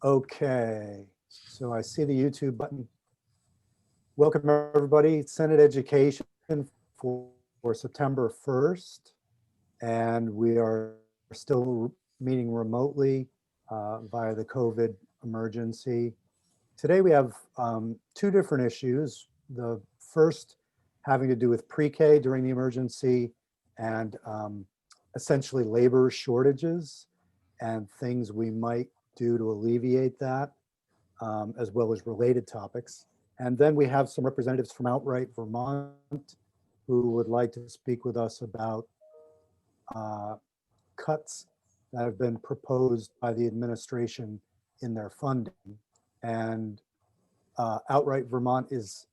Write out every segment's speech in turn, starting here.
Okay, so I see the YouTube button. Welcome everybody, Senate Education for September 1st. And we are still meeting remotely via the COVID emergency. Today we have two different issues. The first having to do with pre-K during the emergency and essentially labor shortages and things we might do to alleviate that, as well as related topics. And then we have some representatives from Outright Vermont who would like to speak with us about cuts that have been proposed by the administration in their funding. And Outright Vermont is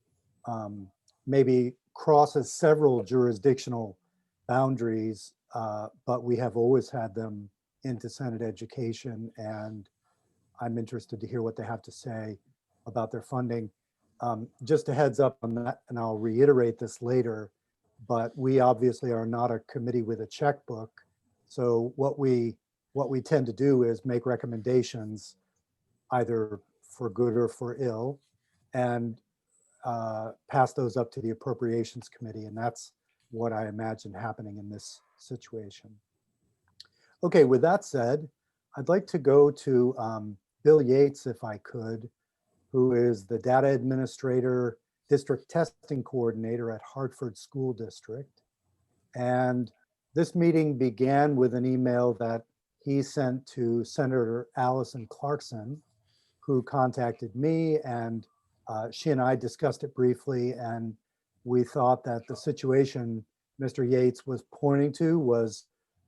maybe crosses several jurisdictional boundaries, but we have always had them into Senate Education, and I'm interested to hear what they have to say about their funding. Just a heads up on that, and I'll reiterate this later, but we obviously are not a committee with a checkbook. So what we tend to do is make recommendations either for good or for ill, and pass those up to the Appropriations Committee. And that's what I imagine happening in this situation. Okay, with that said, I'd like to go to Bill Yates, if I could, who is the Data Administrator, District Testing Coordinator at Hartford School District. And this meeting began with an email that he sent to Senator Allison Clarkson, who contacted me, and she and I discussed it briefly, and we thought that the situation Mr. Yates was pointing to was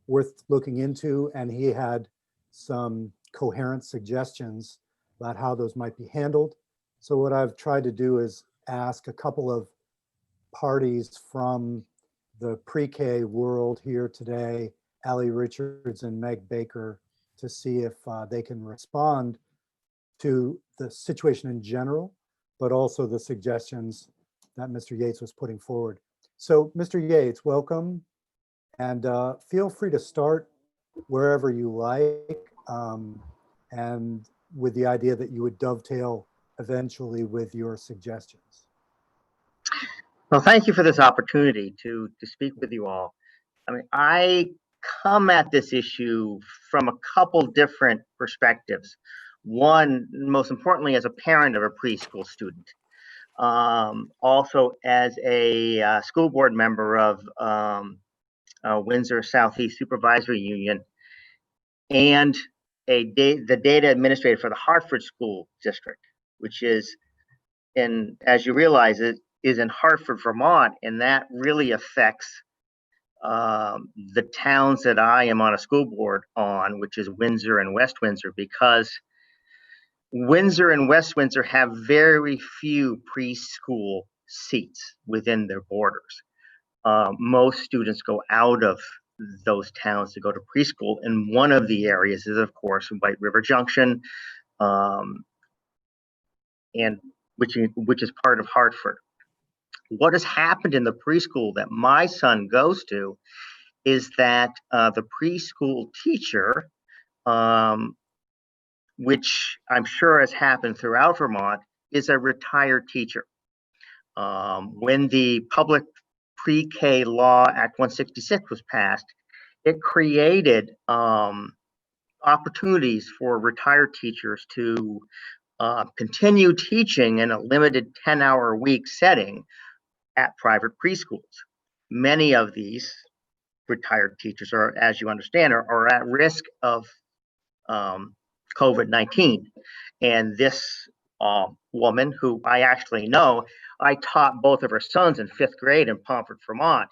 worth looking into, and he had some coherent suggestions about how those might be handled. So what I've tried to do is ask a couple of parties from the pre-K world here today, Allie Richards and Meg Baker, to see if they can respond to the situation in general, but also the suggestions that Mr. Yates was putting forward. So Mr. Yates, welcome. And feel free to start wherever you like, and with the idea that you would dovetail eventually with your suggestions. Well, thank you for this opportunity to speak with you all. I mean, I come at this issue from a couple different perspectives. One, most importantly, as a parent of a preschool student, also as a school board member of Windsor Southeast Supervisory Union, and the data administrator for the Hartford School District, which is, as you realize, it is in Hartford, Vermont, and that really affects the towns that I am on a school board on, which is Windsor and West Windsor, because Windsor and West Windsor have very few preschool seats within their borders. Most students go out of those towns to go to preschool, and one of the areas is, of course, White River Junction, and which is part of Hartford. What has happened in the preschool that my son goes to is that the preschool teacher, which I'm sure has happened throughout Vermont, is a retired teacher. When the Public Pre-K Law Act 166 was passed, it created opportunities for retired teachers to continue teaching in a limited 10-hour-a-week setting at private preschools. Many of these retired teachers are, as you understand, are at risk of COVID-19. And this woman, who I actually know, I taught both of her sons in 5th grade in Pomfret, Vermont,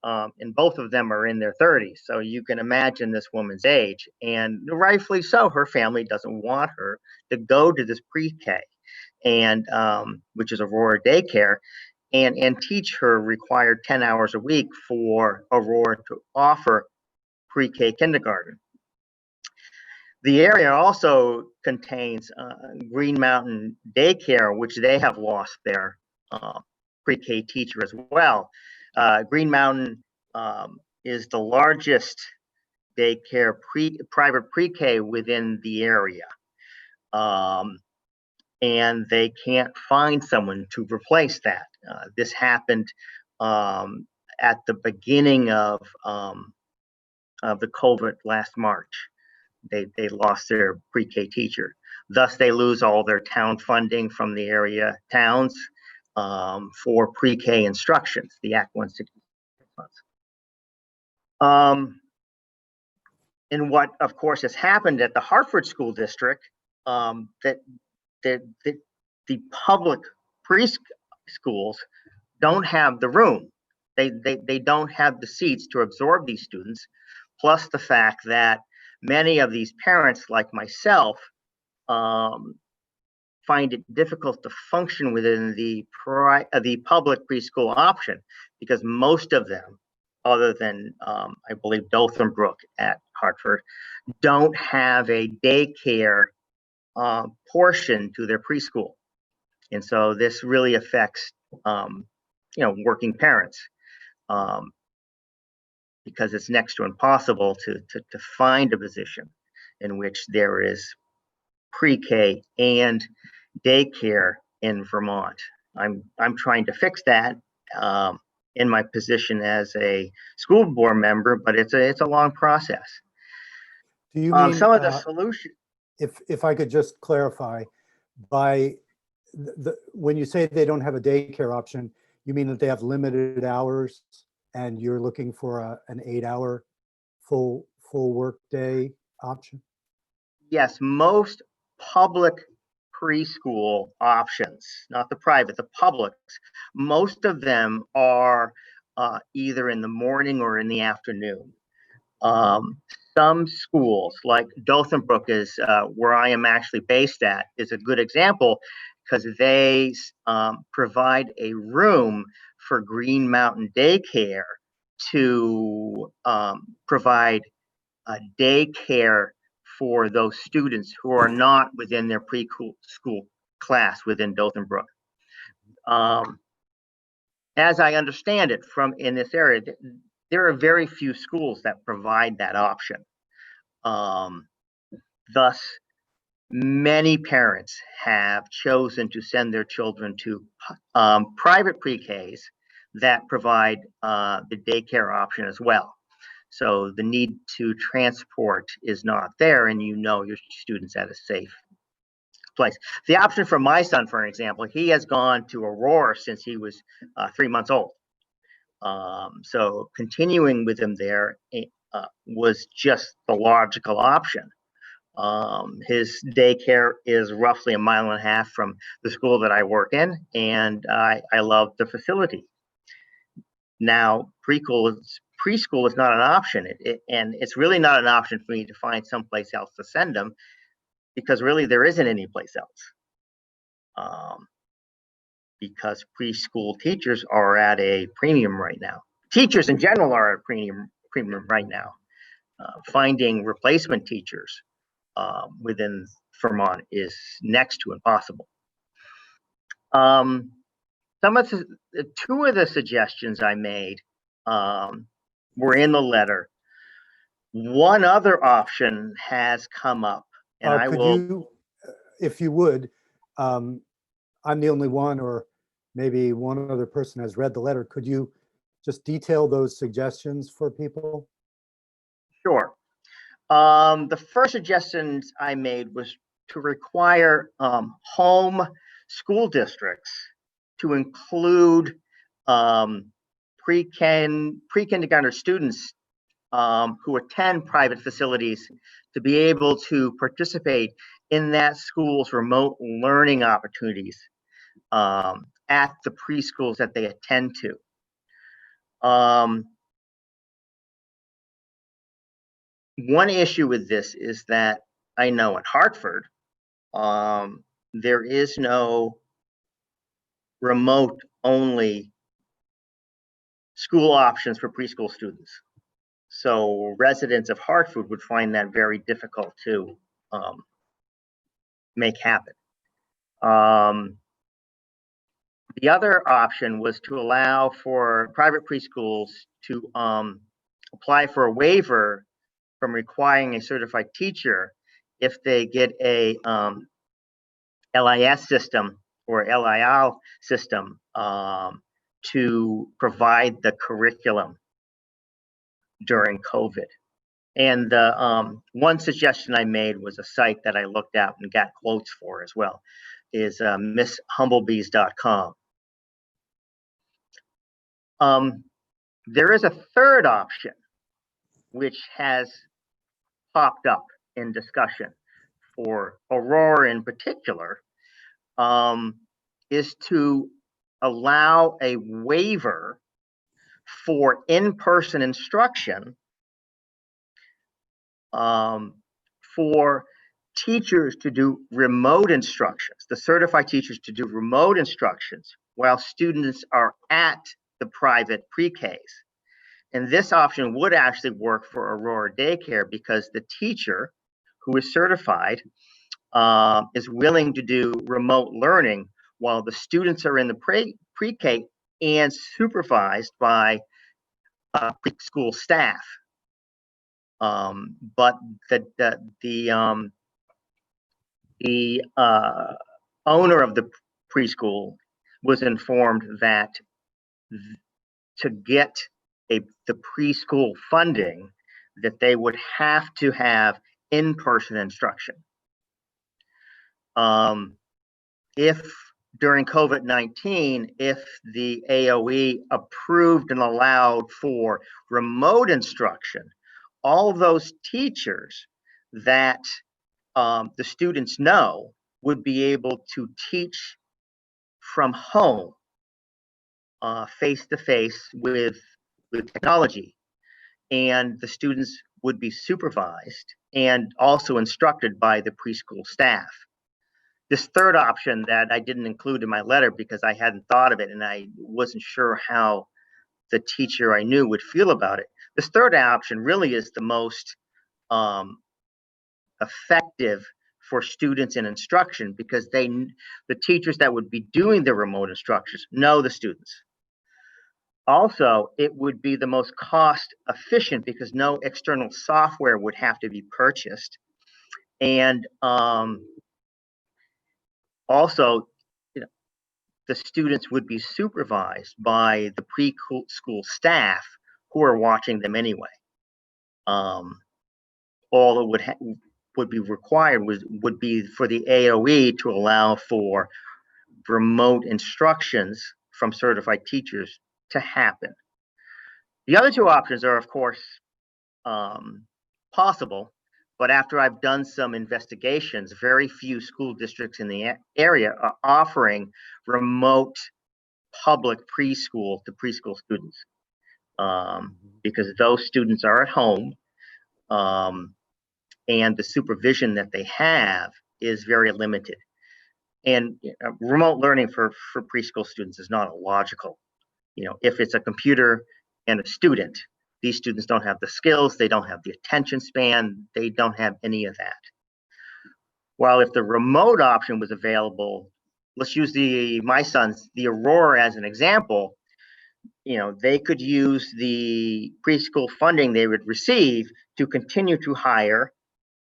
and both of them are in their 30s. So you can imagine this woman's age, and rightfully so. Her family doesn't want her to go to this pre-K, and which is Aurora Daycare, and teach her required 10 hours a week for Aurora to offer pre-K kindergarten. The area also contains Green Mountain Daycare, which they have lost their pre-K teacher as well. Green Mountain is the largest daycare private pre-K within the area. and they can't find someone to replace that. This happened at the beginning of the COVID last March. They lost their pre-K teacher. Thus, they lose all their town funding from the area towns for pre-K instructions, the Act 166 funds. And what, of course, has happened at the Hartford School District, that the public preschools don't have the room. They don't have the seats to absorb these students, plus the fact that many of these parents, like myself, find it difficult to function within the public preschool option, because most of them, other than I believe Dothan Brook at Hartford, don't have a daycare portion to their preschool. And so this really affects working parents, because it's next to impossible to find a position in which there is pre-K and daycare in Vermont. I'm trying to fix that in my position as a school board member, but it's a long process. Do you mean some of the solution? If I could just clarify, by when you say they don't have a daycare option, you mean that they have limited hours and you're looking for an 8-hour full work day option? Yes, most public preschool options, not the private, the publics, most of them are either in the morning or in the afternoon. Some schools, like Dothan Brook is where I am actually based at, is a good example, because they provide a room for Green Mountain Daycare to provide daycare for those students who are not within their preschool class within Dothan Brook. As I understand it, from in this area, there are very few schools that provide that option. Thus, many parents have chosen to send their children to private pre-Ks that provide the daycare option as well. So the need to transport is not there, and your students at a safe place. The option for my son, for example, he has gone to Aurora since he was 3 months old. So continuing with him there was just the logical option. His daycare is roughly 1.5 miles from the school that I work in, and I love the facility. Now, preschool is not an option, and it's really not an option for me to find someplace else to send them, because really there isn't any place else. Because preschool teachers are at a premium right now. Teachers in general are at a premium right now. Finding replacement teachers within Vermont is next to impossible. Two of the suggestions I made were in the letter. One other option has come up, and you, if you would, I'm the only one, or maybe one other person has read the letter. Could you just detail those suggestions for people? Sure. The first suggestions I made was to require home school districts to include pre-kindergarten students who attend private facilities to be able to participate in that school's remote learning opportunities at the preschools that they attend to. One issue with this is that I know at Hartford, there is no remote only school options for preschool students. So residents of Hartford would find that very difficult to make happen. The other option was to allow for private preschools to apply for a waiver from requiring a certified teacher if they get a LIS system or LIL system to provide the curriculum during COVID. And the one suggestion I made was a site that I looked at and got quotes for as well, is MissHumblebees.com. There is a third option which has popped up in discussion for Aurora in particular, is to allow a waiver for in-person instruction for teachers to do remote instructions, the certified teachers to do remote instructions while students are at the private pre-Ks. And this option would actually work for Aurora Daycare because the teacher who is certified is willing to do remote learning while the students are in the pre-K and supervised by preschool staff. But the owner of the preschool was informed that to get the preschool funding, that they would have to have in-person instruction. If during COVID-19, if the AOE approved and allowed for remote instruction, all those teachers that the students know would be able to teach from home, face-to-face with technology, and the students would be supervised and also instructed by the preschool staff. This third option that I didn't include in my letter because I hadn't thought of it and I wasn't sure how the teacher I knew would feel about it. This third option really is the most effective for students in instruction because the teachers that would be doing the remote instructions know the students. Also, it would be the most cost efficient because no external software would have to be purchased. And also, the students would be supervised by the preschool staff who are watching them anyway. All that would be required would be for the AOE to allow for remote instructions from certified teachers to happen. The other two options are, of course, possible, but after I've done some investigations, very few school districts in the area are offering remote public preschool to preschool students because those students are at home and the supervision that they have is very limited. And remote learning for preschool students is not illogical. If it's a computer and a student, these students don't have the skills, they don't have the attention span, they don't have any of that. While if the remote option was available, let's use my son's, the Aurora as an example, they could use the preschool funding they would receive to continue to hire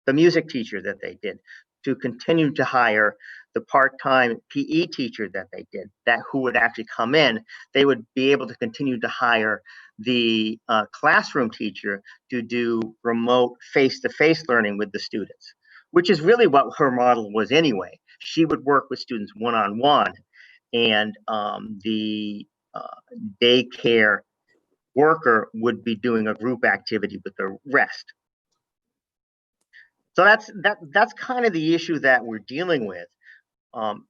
the music teacher that they did, to continue to hire the part-time PE teacher that they did, who would actually come in. They would be able to continue to hire the classroom teacher to do remote face-to-face learning with the students, which is really what her model was anyway. She would work with students one-on-one, and the daycare worker would be doing a group activity with the rest. So that's kind of the issue that we're dealing with.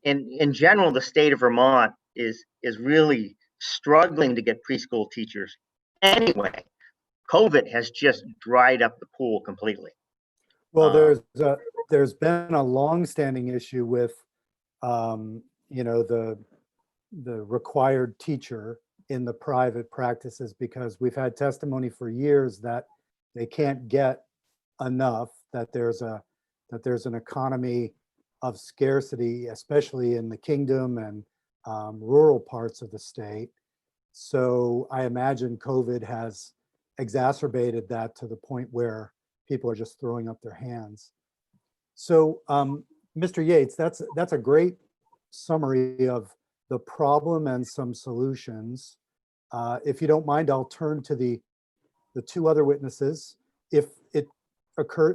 In general, the state of Vermont is really struggling to get preschool teachers anyway. COVID has just dried up the pool completely. Well, there's been a long-standing issue with, the required teacher in the private practices because we've had testimony for years that they can't get enough, that there's an economy of scarcity, especially in the kingdom and rural parts of the state. So I imagine COVID has exacerbated that to the point where people are just throwing up their hands. So Mr. Yates, that's a great summary of the problem and some solutions. If you don't mind, I'll turn to the two other witnesses. If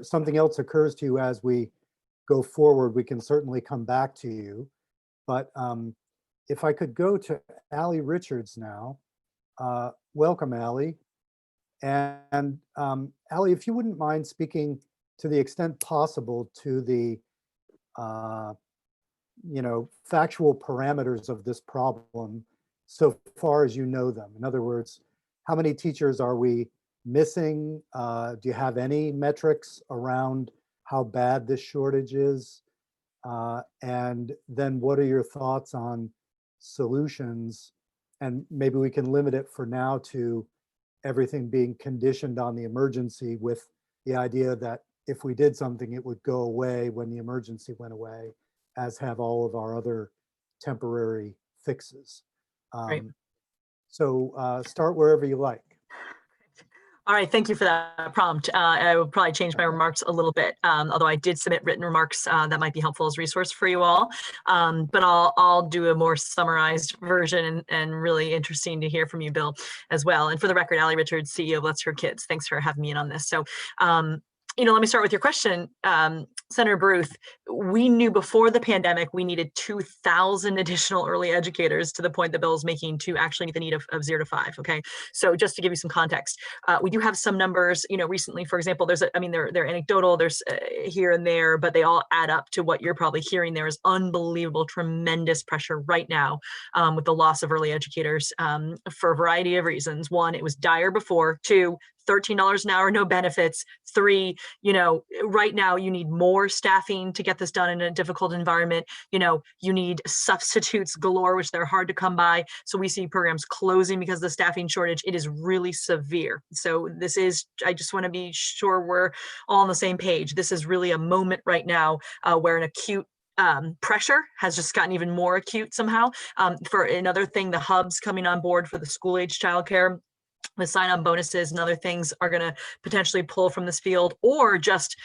something else occurs to you as we go forward, we can certainly come back to you. But if I could go to Allie Richards now. Welcome, Allie. And Allie, if you wouldn't mind speaking to the extent possible to the factual parameters of this problem so far as you know them. In other words, how many teachers are we missing? Do you have any metrics around how bad this shortage is? And then what are your thoughts on solutions? And maybe we can limit it for now to everything being conditioned on the emergency, with the idea that if we did something, it would go away when the emergency went away, as have all of our other temporary fixes. Right. So start wherever you like. All right, thank you for that prompt. I will probably change my remarks a little bit, although I did submit written remarks that might be helpful as a resource for you all. But I'll do a more summarized version, and really interesting to hear from you, Bill, as well. And for the record, Allie Richards, CEO of Let's For Kids. Thanks for having me in on this. So, let me start with your question, Senator Baruth. We knew before the pandemic we needed 2,000 additional early educators, to the point that Bill is making, to actually meet the need of 0 to 5. Okay, so just to give you some context, we do have some numbers. Recently, for example, they're anecdotal. There's here and there, but they all add up to what you're probably hearing. There is unbelievable, tremendous pressure right now with the loss of early educators for a variety of reasons. One, it was dire before. Two, $13 an hour, no benefits. Three, right now you need more staffing to get this done in a difficult environment. You need substitutes galore, which they're hard to come by. So we see programs closing because of the staffing shortage. It is really severe. So I just want to be sure we're all on the same page. This is really a moment right now where an acute pressure has just gotten even more acute somehow. For another thing, the hubs coming on board for the school age childcare, the sign-on bonuses and other things are going to potentially pull from this field, or just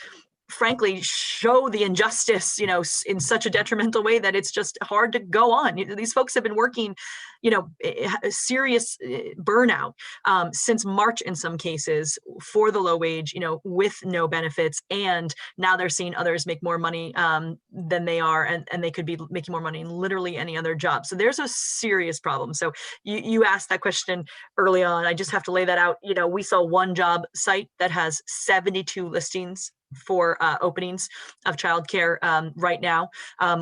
frankly show the injustice, in such a detrimental way that it's just hard to go on. These folks have been working, serious burnout since March in some cases for the low wage, with no benefits. And now they're seeing others make more money than they are, and they could be making more money in literally any other job. So there's a serious problem. So you asked that question early on. I just have to lay that out. We saw one job site that has 72 listings for openings of childcare right now.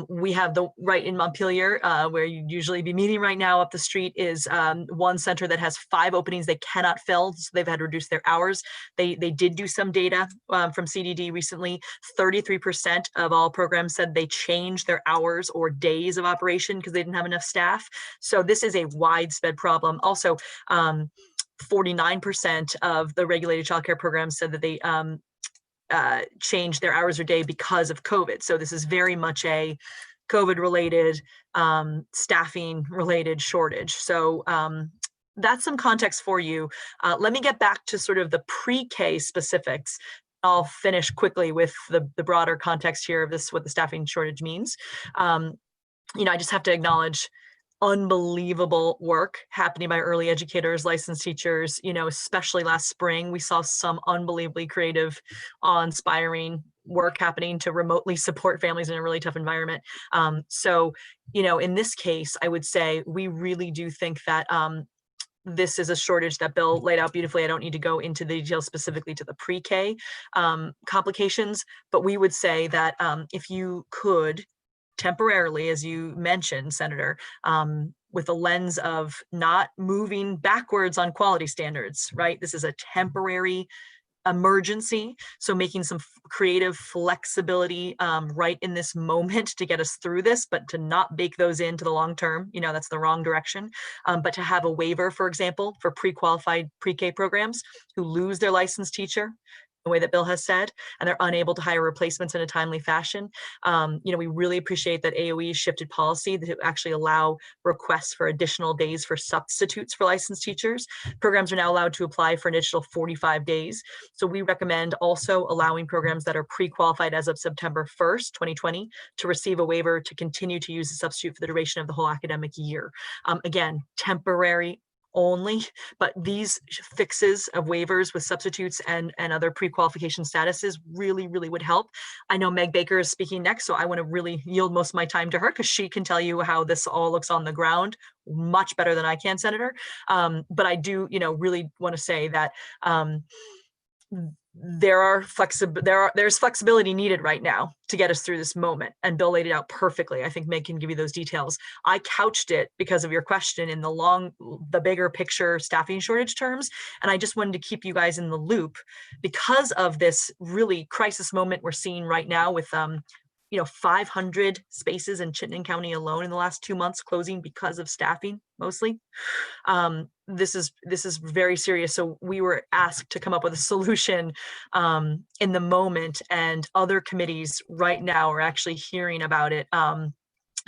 We have right in Montpelier, where you'd usually be meeting right now up the street, is one center that has 5 openings they cannot fill, so they've had to reduce their hours. They did do some data from CDD recently. 33% of all programs said they changed their hours or days of operation because they didn't have enough staff. So this is a widespread problem. Also, 49% of the regulated childcare programs said that they change their hours or day because of COVID. So this is very much a COVID-related, staffing-related shortage. So that's some context for you. Let me get back to sort of the pre-K specifics. I'll finish quickly with the broader context here of what the staffing shortage means. I just have to acknowledge unbelievable work happening by early educators, licensed teachers, especially last spring. We saw some unbelievably creative, awe-inspiring work happening to remotely support families in a really tough environment. So, in this case, I would say we really do think that this is a shortage that Bill laid out beautifully. I don't need to go into the details specifically to the pre-K complications, but we would say that if you could temporarily, as you mentioned, Senator, with a lens of not moving backwards on quality standards, right? This is a temporary emergency. So making some creative flexibility right in this moment to get us through this, but to not bake those into the long term, that's the wrong direction. But to have a waiver, for example, for pre-qualified pre-K programs who lose their licensed teacher, the way that Bill has said, and they're unable to hire replacements in a timely fashion. We really appreciate that AOE shifted policy to actually allow requests for additional days for substitutes for licensed teachers. Programs are now allowed to apply for an additional 45 days. So we recommend also allowing programs that are pre-qualified as of September 1st, 2020, to receive a waiver to continue to use the substitute for the duration of the whole academic year. Again, temporary only, but these fixes of waivers with substitutes and other pre-qualification statuses really would help. I know Meg Baker is speaking next, so I want to really yield most of my time to her because she can tell you how this all looks on the ground much better than I can, Senator. But I do, really want to say that there's flexibility needed right now to get us through this moment, and Bill laid it out perfectly. I think Meg can give you those details. I couched it because of your question in the bigger picture staffing shortage terms, and I just wanted to keep you guys in the loop because of this really crisis moment we're seeing right now with 500 spaces in Chittenden County alone in the last 2 months closing because of staffing mostly. This is very serious. So we were asked to come up with a solution in the moment, and other committees right now are actually hearing about it. And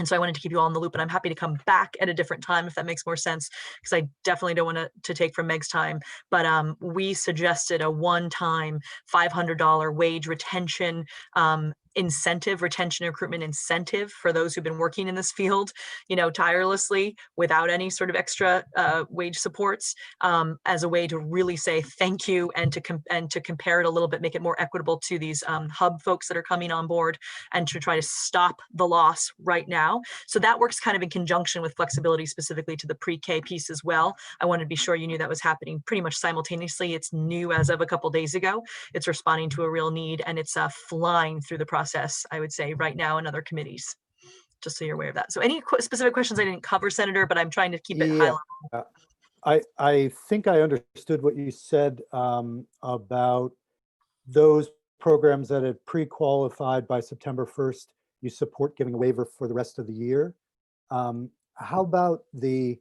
so I wanted to keep you all in the loop, and I'm happy to come back at a different time if that makes more sense, because I definitely don't want to take from Meg's time. But we suggested a one-time $500 wage retention retention recruitment incentive for those who've been working in this field, tirelessly without any sort of extra wage supports, as a way to really say thank you and to compare it a little bit, make it more equitable to these hub folks that are coming on board, and to try to stop the loss right now. So that works kind of in conjunction with flexibility specifically to the pre-K piece as well. I wanted to be sure you knew that was happening pretty much simultaneously. It's new as of a couple days ago. It's responding to a real need, and it's flying through the process, I would say, right now in other committees, just so you're aware of that. So any specific questions I didn't cover, Senator, but I'm trying to keep it high level. I think I understood what you said about those programs that had pre-qualified by September 1st, you support giving a waiver for the rest of the year. How about the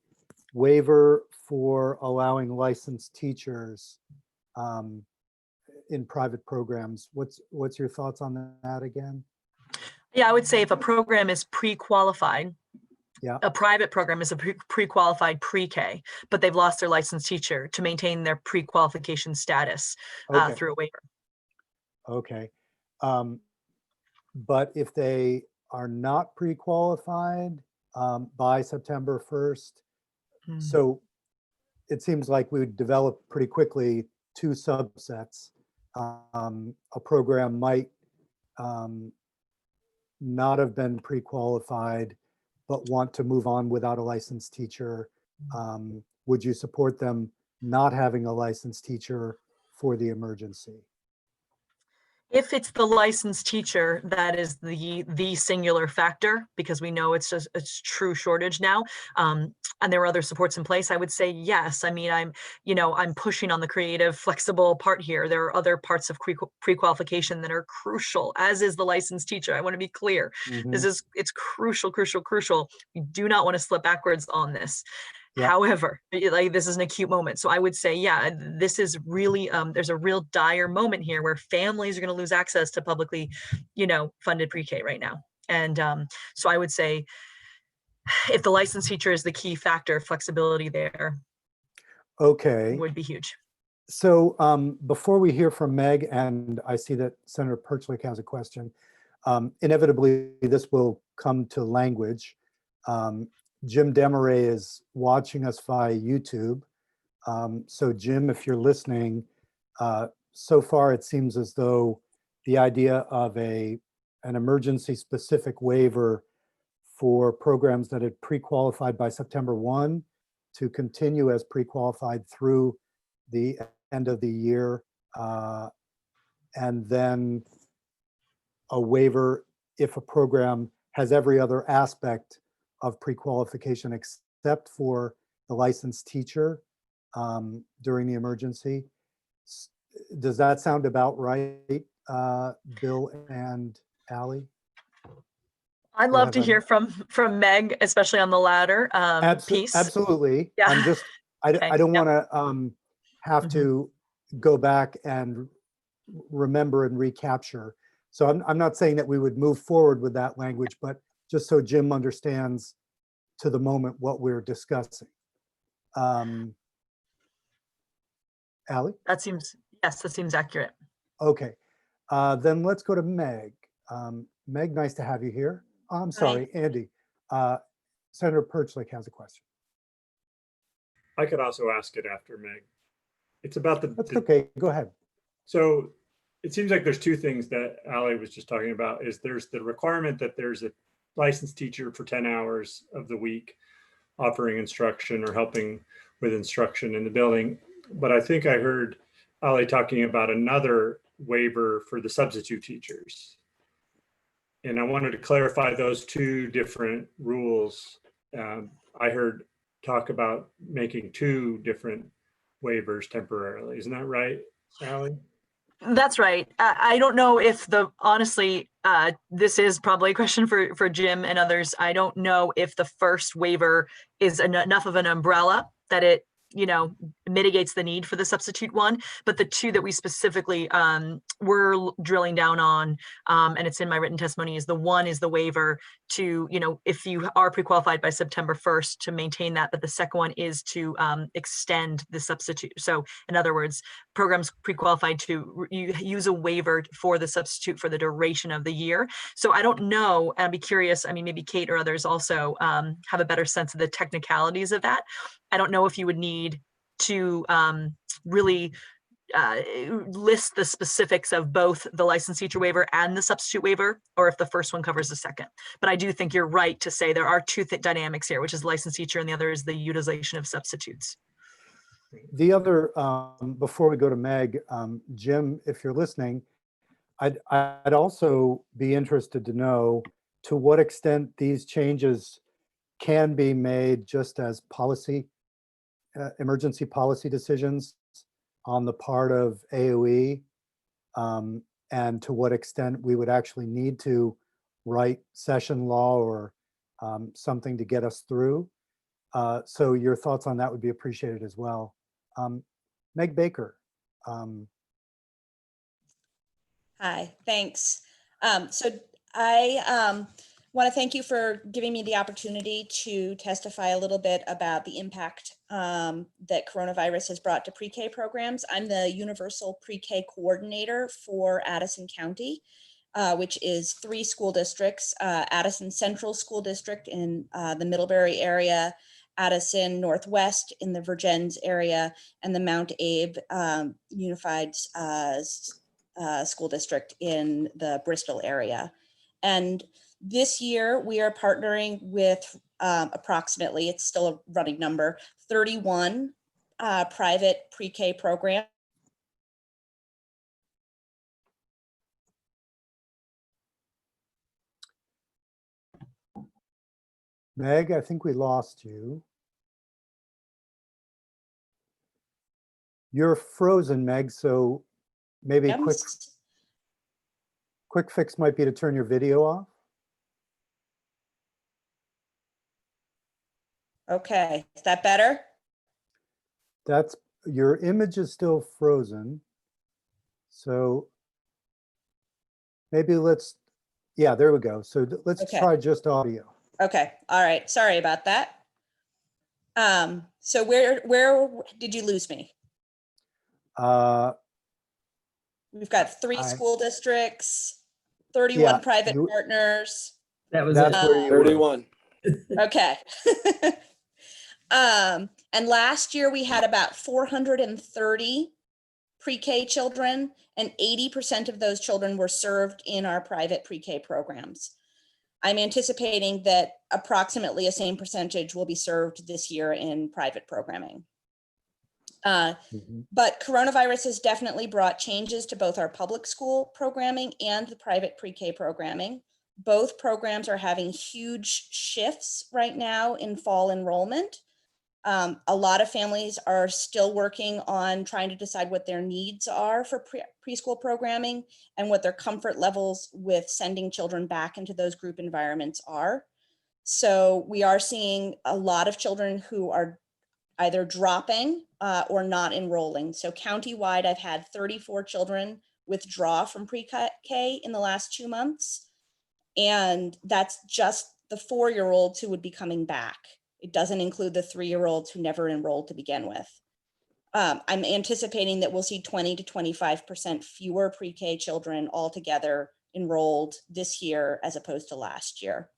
waiver for allowing licensed teachers in private programs? What's your thoughts on that again? Yeah, I would say if a program is pre-qualified, Yeah. a private program is a pre-qualified pre-K, but they've lost their licensed teacher, to maintain their pre-qualification status Okay. through a waiver. Okay. But if they are not pre-qualified by September 1st, so it seems like we would develop pretty quickly two subsets. A program might not have been pre-qualified, but want to move on without a licensed teacher. Would you support them not having a licensed teacher for the emergency? If it's the licensed teacher, that is the singular factor, because we know it's true shortage now, and there are other supports in place, I would say yes. I mean, I'm pushing on the creative, flexible part here. There are other parts of pre-qualification that are crucial, as is the licensed teacher. I want to be clear. It's crucial. We do not want to slip backwards on this. Yeah. However, this is an acute moment. So I would say, yeah, this is really, there's a real dire moment here where families are going to lose access to publicly, funded pre-K right now. And so I would say, if the licensed teacher is the key factor, flexibility there would be huge. So before we hear from Meg, and I see that Senator Perchlik has a question, inevitably this will come to language. Jim Demaray is watching us via YouTube. So Jim, if you're listening, so far it seems as though the idea of an emergency specific waiver for programs that had pre-qualified by September 1 to continue as pre-qualified through the end of the year, and then a waiver if a program has every other aspect of pre-qualification except for the licensed teacher during the emergency. Does that sound about right, Bill and Allie? I'd love to hear from Meg, especially on the latter piece. Absolutely. Yeah. I don't want to have to go back and remember and recapture. So I'm not saying that we would move forward with that language, but just so Jim understands to the moment what we're discussing. Ally? Yes, that seems accurate. Okay, then let's go to Meg. Meg, nice to have you here. Oh, I'm sorry, Andy. Senator Perchlik has a question. I could also ask it after Meg. It's about That's okay, go ahead. So it seems like there's two things that Ally was just talking about. Is there's the requirement that there's a licensed teacher for 10 hours of the week offering instruction or helping with instruction in the building. But I think I heard Ally talking about another waiver for the substitute teachers. And I wanted to clarify those two different rules. I heard talk about making two different waivers temporarily. Isn't that right, Ally? That's right. I don't know if honestly, this is probably a question for Jim and others. I don't know if the first waiver is enough of an umbrella that it, mitigates the need for the substitute one, but the two that we specifically were drilling down on, and it's in my written testimony, is the one is the waiver to, if you are pre-qualified by September 1st to maintain that, but the second one is to extend the substitute. So in other words, programs pre-qualified to use a waiver for the substitute for the duration of the year. So I don't know, and I'd be curious, maybe Kate or others also have a better sense of the technicalities of that. I don't know if you would need to really list the specifics of both the licensed teacher waiver and the substitute waiver, or if the first one covers the second. But I do think you're right to say there are two dynamics here, which is licensed teacher and the other is the utilization of substitutes. The other, before we go to Meg, Jim, if you're listening, I'd also be interested to know to what extent these changes can be made just as policy, emergency policy decisions on the part of AOE, and to what extent we would actually need to write session law or something to get us through. So your thoughts on that would be appreciated as well. Meg Baker. Hi, thanks. So I want to thank you for giving me the opportunity to testify a little bit about the impact that coronavirus has brought to pre-K programs. I'm the Universal Pre-K Coordinator for Addison County, which is 3 school districts: Addison Central School District in the Middlebury area, Addison Northwest in the Vergennes area, and the Mount Abe Unified School District in the Bristol area. And this year we are partnering with approximately, it's still a running number, 31 private pre-K programs. Meg, I think we lost you. You're frozen, Meg, so maybe a quick fix might be to turn your video off. Okay, is that better? That's, your image is still frozen. So maybe yeah, there we go. So let's try just audio. Okay, all right, sorry about that. So where did you lose me? We've got 3 school districts, 31 private partners. That's where you 31. Okay. And last year we had about 430 pre-K children, and 80% of those children were served in our private pre-K programs. I'm anticipating that approximately the same percentage will be served this year in private programming. But coronavirus has definitely brought changes to both our public school programming and the private pre-K programming. Both programs are having huge shifts right now in fall enrollment. A lot of families are still working on trying to decide what their needs are for preschool programming and what their comfort levels with sending children back into those group environments are. So we are seeing a lot of children who are either dropping or not enrolling. So countywide, I've had 34 children withdraw from pre-K in the last 2 months. And that's just the 4-year-olds who would be coming back. It doesn't include the 3-year-olds who never enrolled to begin with. I'm anticipating that we'll see 20 to 25% fewer pre-K children altogether enrolled this year as opposed to last year.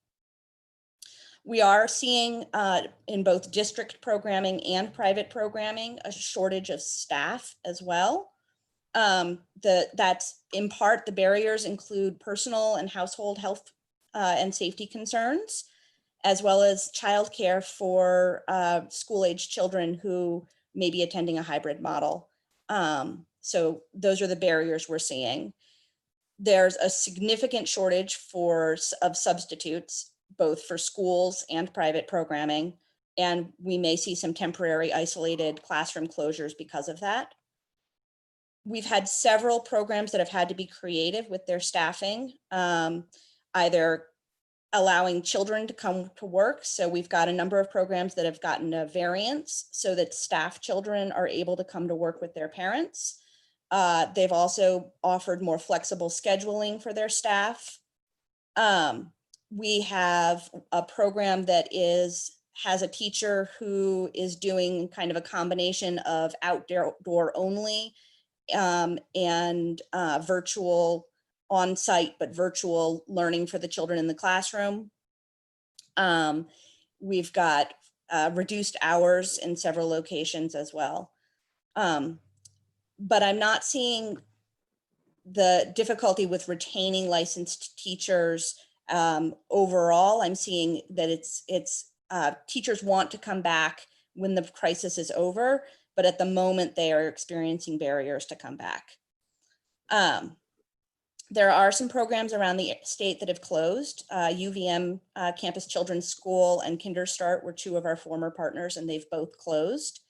We are seeing in both district programming and private programming a shortage of staff as well. That's in part, the barriers include personal and household health and safety concerns, as well as childcare for school-age children who may be attending a hybrid model. So those are the barriers we're seeing. There's a significant shortage of substitutes, both for schools and private programming, and we may see some temporary isolated classroom closures because of that. We've had several programs that have had to be creative with their staffing, either allowing children to come to work. So we've got a number of programs that have gotten a variance so that staff children are able to come to work with their parents. They've also offered more flexible scheduling for their staff. We have a program that has a teacher who is doing kind of a combination of outdoor only and virtual on-site, but virtual learning for the children in the classroom. We've got reduced hours in several locations as well. But I'm not seeing the difficulty with retaining licensed teachers overall. I'm seeing that it's teachers want to come back when the crisis is over, but at the moment they are experiencing barriers to come back. There are some programs around the state that have closed. UVM Campus Children's School and KinderStart were 2 of our former partners, and they've both closed.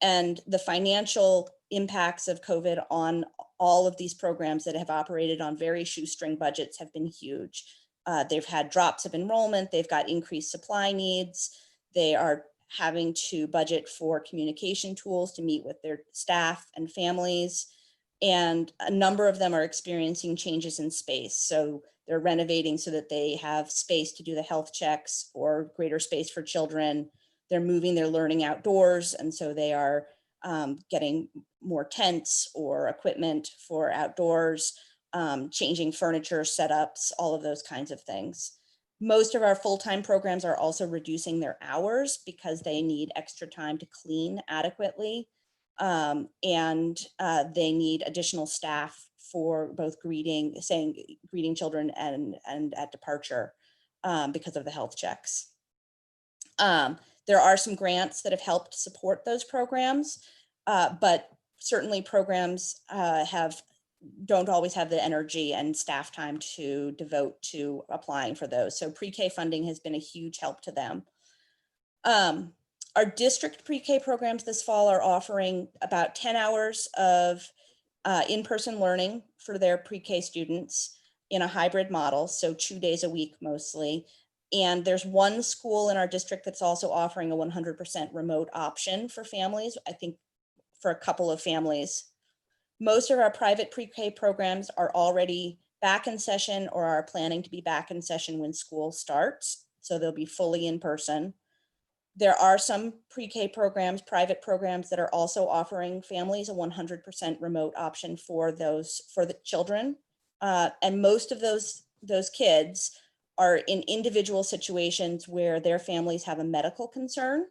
And the financial impacts of COVID on all of these programs that have operated on very shoestring budgets have been huge. They've had drops of enrollment, they've got increased supply needs, they are having to budget for communication tools to meet with their staff and families. And a number of them are experiencing changes in space. So they're renovating so that they have space to do the health checks or greater space for children. They're moving their learning outdoors. And so they are getting more tents or equipment for outdoors, changing furniture setups, all of those kinds of things. Most of our full-time programs are also reducing their hours because they need extra time to clean adequately. And they need additional staff for both greeting children and at departure because of the health checks. There are some grants that have helped support those programs, but certainly programs don't always have the energy and staff time to devote to applying for those. So pre-K funding has been a huge help to them. Our district pre-K programs this fall are offering about 10 hours of in-person learning for their pre-K students in a hybrid model, so 2 days a week mostly. And there's one school in our district that's also offering a 100% remote option for families, I think for a couple of families. Most of our private pre-K programs are already back in session or are planning to be back in session when school starts, so they'll be fully in person. There are some pre-K programs, private programs that are also offering families a 100% remote option for the children. And most of those kids are in individual situations where their families have a medical concern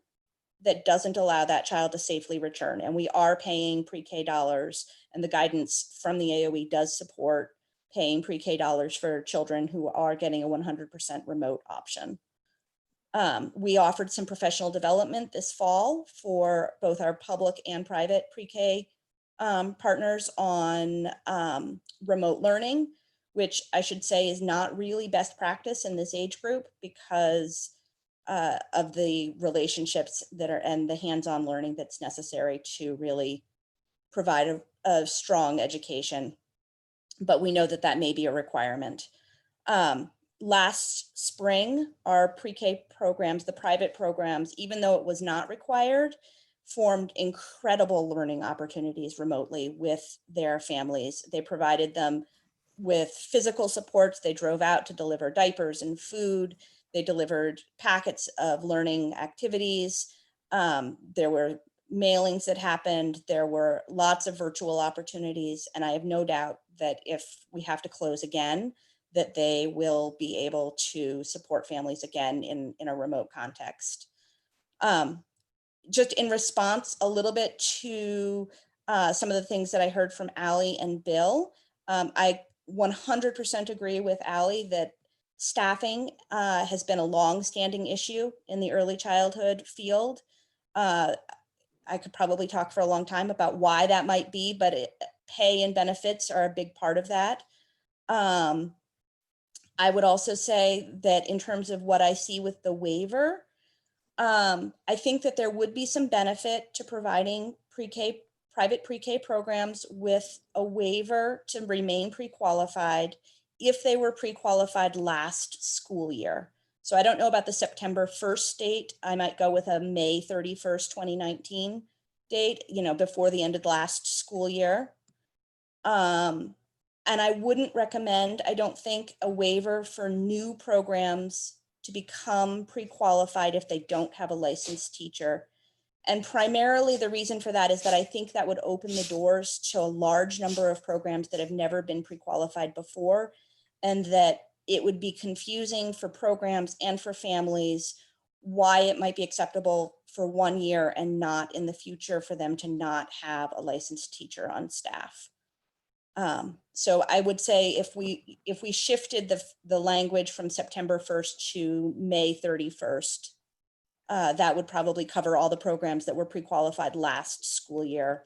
that doesn't allow that child to safely return. And we are paying pre-K dollars, and the guidance from the AOE does support paying pre-K dollars for children who are getting a 100% remote option. We offered some professional development this fall for both our public and private pre-K partners on remote learning, which I should say is not really best practice in this age group because of the relationships and the hands-on learning that's necessary to really provide a strong education. But we know that may be a requirement. Last spring, our pre-K programs, the private programs, even though it was not required, formed incredible learning opportunities remotely with their families. They provided them with physical supports. They drove out to deliver diapers and food. They delivered packets of learning activities. There were mailings that happened. There were lots of virtual opportunities. And I have no doubt that if we have to close again, that they will be able to support families again in a remote context. Just in response a little bit to some of the things that I heard from Allie and Bill, I 100% agree with Allie that staffing has been a long-standing issue in the early childhood field. I could probably talk for a long time about why that might be, but pay and benefits are a big part of that. I would also say that in terms of what I see with the waiver, I think that there would be some benefit to providing pre-K, private pre-K programs with a waiver to remain pre-qualified if they were pre-qualified last school year. So I don't know about the September 1st date. I might go with a May 31st, 2019 date, before the end of the last school year. And I wouldn't recommend, I don't think, a waiver for new programs to become pre-qualified if they don't have a licensed teacher. And primarily the reason for that is that I think that would open the doors to a large number of programs that have never been pre-qualified before, and that it would be confusing for programs and for families why it might be acceptable for 1 year and not in the future for them to not have a licensed teacher on staff. So I would say if we shifted the language from September 1st to May 31st, that would probably cover all the programs that were pre-qualified last school year,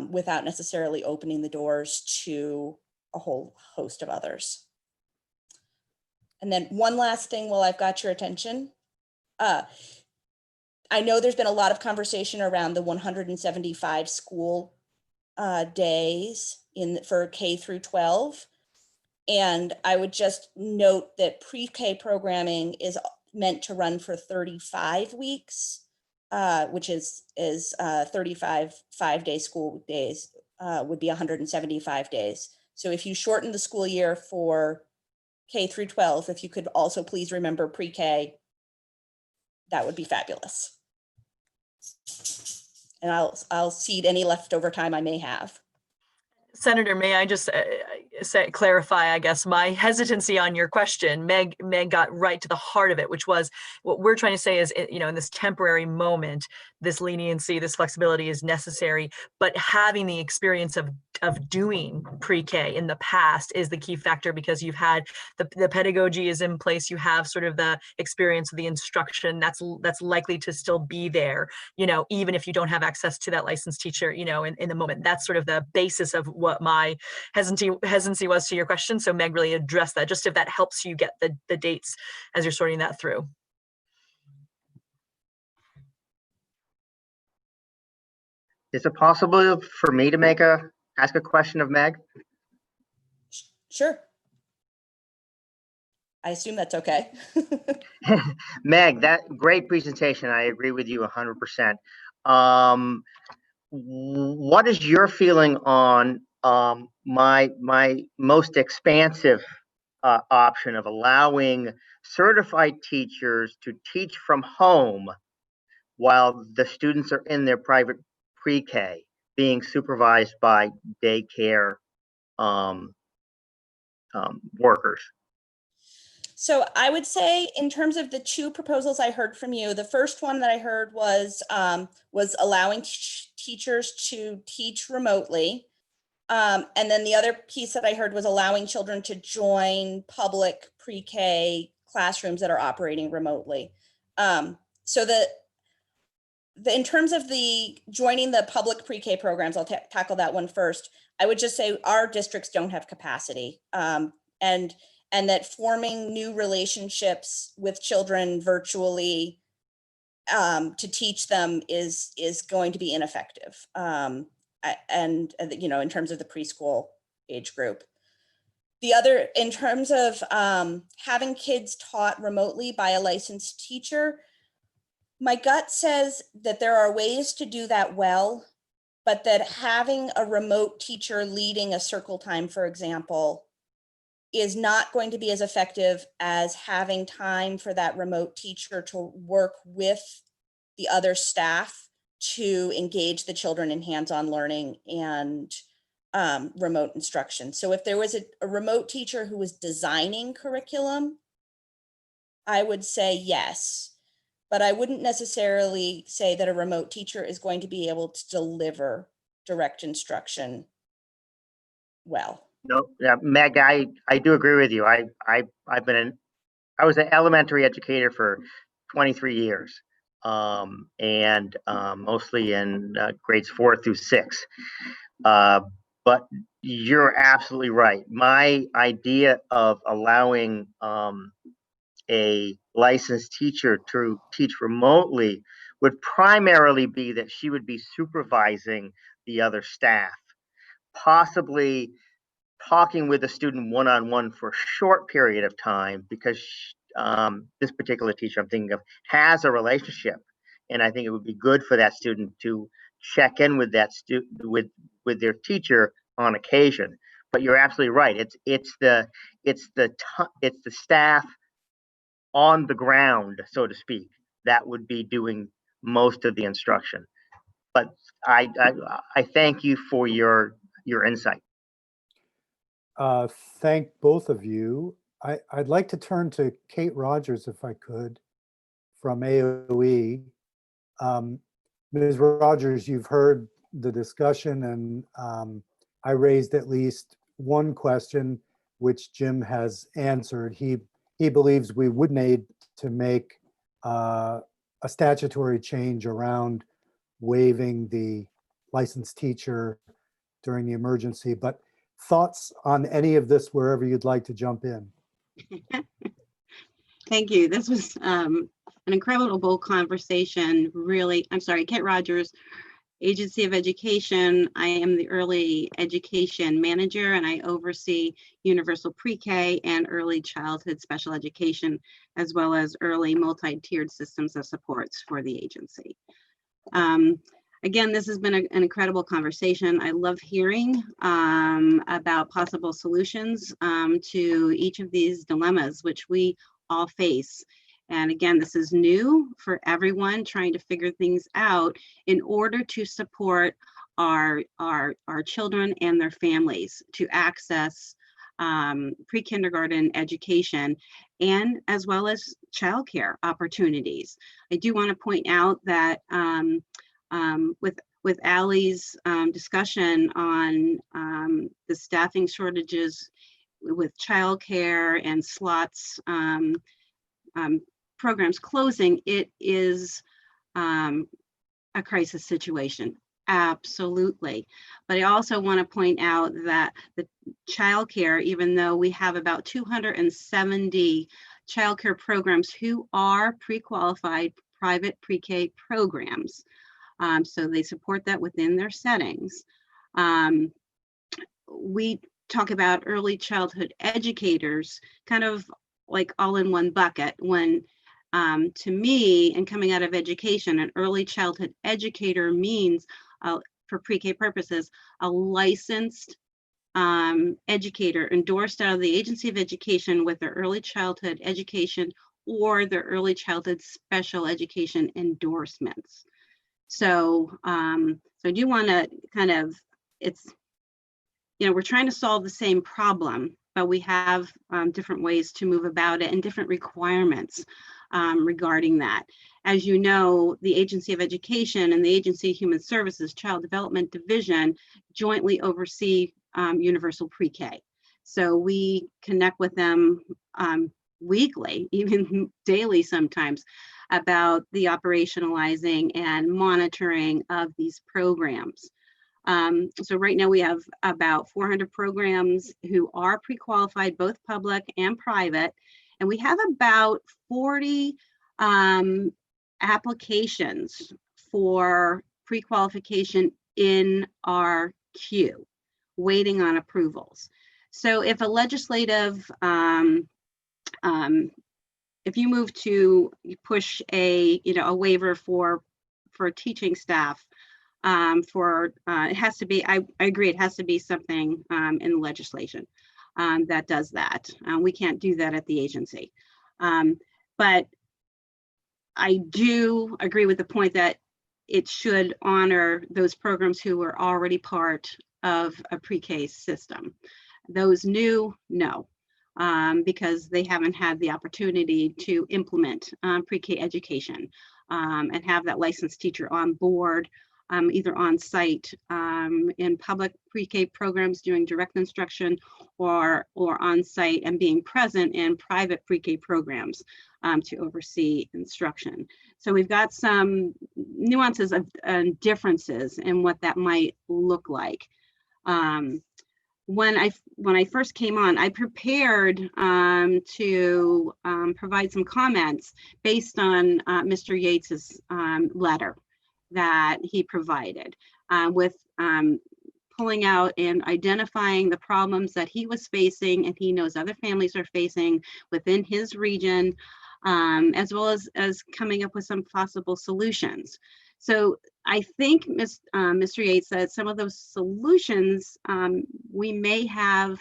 without necessarily opening the doors to a whole host of others. And then one last thing while I've got your attention. I know there's been a lot of conversation around the 175 school days for K through 12. And I would just note that pre-K programming is meant to run for 35 weeks, which is 35 5-day school days would be 175 days. So if you shorten the school year for K through 12, if you could also please remember pre-K, that would be fabulous. And I'll cede any leftover time I may have. Senator, may I just clarify, I guess, my hesitancy on your question. Meg got right to the heart of it, which was what we're trying to say is, in this temporary moment, this leniency, this flexibility is necessary, but having the experience of doing pre-K in the past is the key factor, because you've had the pedagogy is in place, you have sort of the experience of the instruction that's likely to still be there, even if you don't have access to that licensed teacher, in the moment. That's sort of the basis of what my hesitancy was to your question. So Meg really addressed that, just if that helps you get the dates as you're sorting that through. Is it possible for me to ask a question of Meg? Sure. I assume that's okay. Meg, that great presentation. I agree with you 100%. What is your feeling on my most expansive option of allowing certified teachers to teach from home while the students are in their private pre-K, being supervised by daycare workers? So I would say, in terms of the two proposals I heard from you, the first one that I heard was allowing teachers to teach remotely. And then the other piece that I heard was allowing children to join public pre-K classrooms that are operating remotely. So in terms of the joining the public pre-K programs, I'll tackle that one first. I would just say our districts don't have capacity, and that forming new relationships with children virtually to teach them is going to be ineffective. And in terms of the preschool age group. The other, in terms of having kids taught remotely by a licensed teacher, My gut says that there are ways to do that well, but that having a remote teacher leading a circle time, for example, is not going to be as effective as having time for that remote teacher to work with the other staff to engage the children in hands-on learning and remote instruction. So if there was a remote teacher who was designing curriculum, I would say yes. But I wouldn't necessarily say that a remote teacher is going to be able to deliver direct instruction well. No, yeah, Meg, I do agree with you. I've been I was an elementary educator for 23 years, and mostly in grades 4 through 6. But you're absolutely right. My idea of allowing a licensed teacher to teach remotely would primarily be that she would be supervising the other staff, possibly talking with a student one-on-one for a short period of time, because this particular teacher I'm thinking of has a relationship, and I think it would be good for that student to check in with that student with their teacher on occasion. But you're absolutely right. It's the staff on the ground, so to speak, that would be doing most of the instruction. But I thank you for your insight. Thank both of you. I'd like to turn to Kate Rogers, if I could, from AOE. Ms. Rogers, you've heard the discussion, and I raised at least one question, which Jim has answered. He believes we would need to make a statutory change around waiving the licensed teacher during the emergency, but thoughts on any of this wherever you'd like to jump in. Thank you. This was an incredible conversation. Really, I'm sorry, Kate Rogers, Agency of Education. I am the early education manager, and I oversee universal pre-K and early childhood special education, as well as early multi-tiered systems of supports for the agency. Again, this has been an incredible conversation. I love hearing about possible solutions to each of these dilemmas, which we all face. And again, this is new for everyone trying to figure things out in order to support our children and their families to access pre-kindergarten education, and as well as childcare opportunities. I do want to point out that with Allie's discussion on the staffing shortages with childcare and slots programs closing, it is a crisis situation. Absolutely. But I also want to point out that the childcare, even though we have about 270 childcare programs who are pre-qualified private pre-K programs, so they support that within their settings. We talk about early childhood educators kind of like all in one bucket, when to me, and coming out of education, an early childhood educator means, for pre-K purposes, a licensed educator endorsed out of the Agency of Education with their early childhood education or their early childhood special education endorsements. So, so I do want to kind of, it's, you know, we're trying to solve the same problem, but we have different ways to move about it and different requirements regarding that. As you know, the Agency of Education and the Agency of Human Services Child Development Division jointly oversee universal pre-K. So we connect with them weekly, even daily sometimes, about the operationalizing and monitoring of these programs. So right now we have about 400 programs who are pre-qualified, both public and private, and we have about 40 applications for pre-qualification in our queue, waiting on approvals. So if a legislative if you move to push a, a waiver for teaching staff, it has to be, I agree, it has to be something in legislation that does that. We can't do that at the agency. But I do agree with the point that it should honor those programs who were already part of a pre-K system. Those new, no, because they haven't had the opportunity to implement pre-K education and have that licensed teacher on board, either on site in public pre-K programs doing direct instruction, or on site and being present in private pre-K programs to oversee instruction. So we've got some nuances of differences in what that might look like. When I first came on, I prepared to provide some comments based on Mr. Yates's letter that he provided, with pulling out and identifying the problems that he was facing and he knows other families are facing within his region, as well as coming up with some possible solutions. So I think Mr. Yates said some of those solutions we may have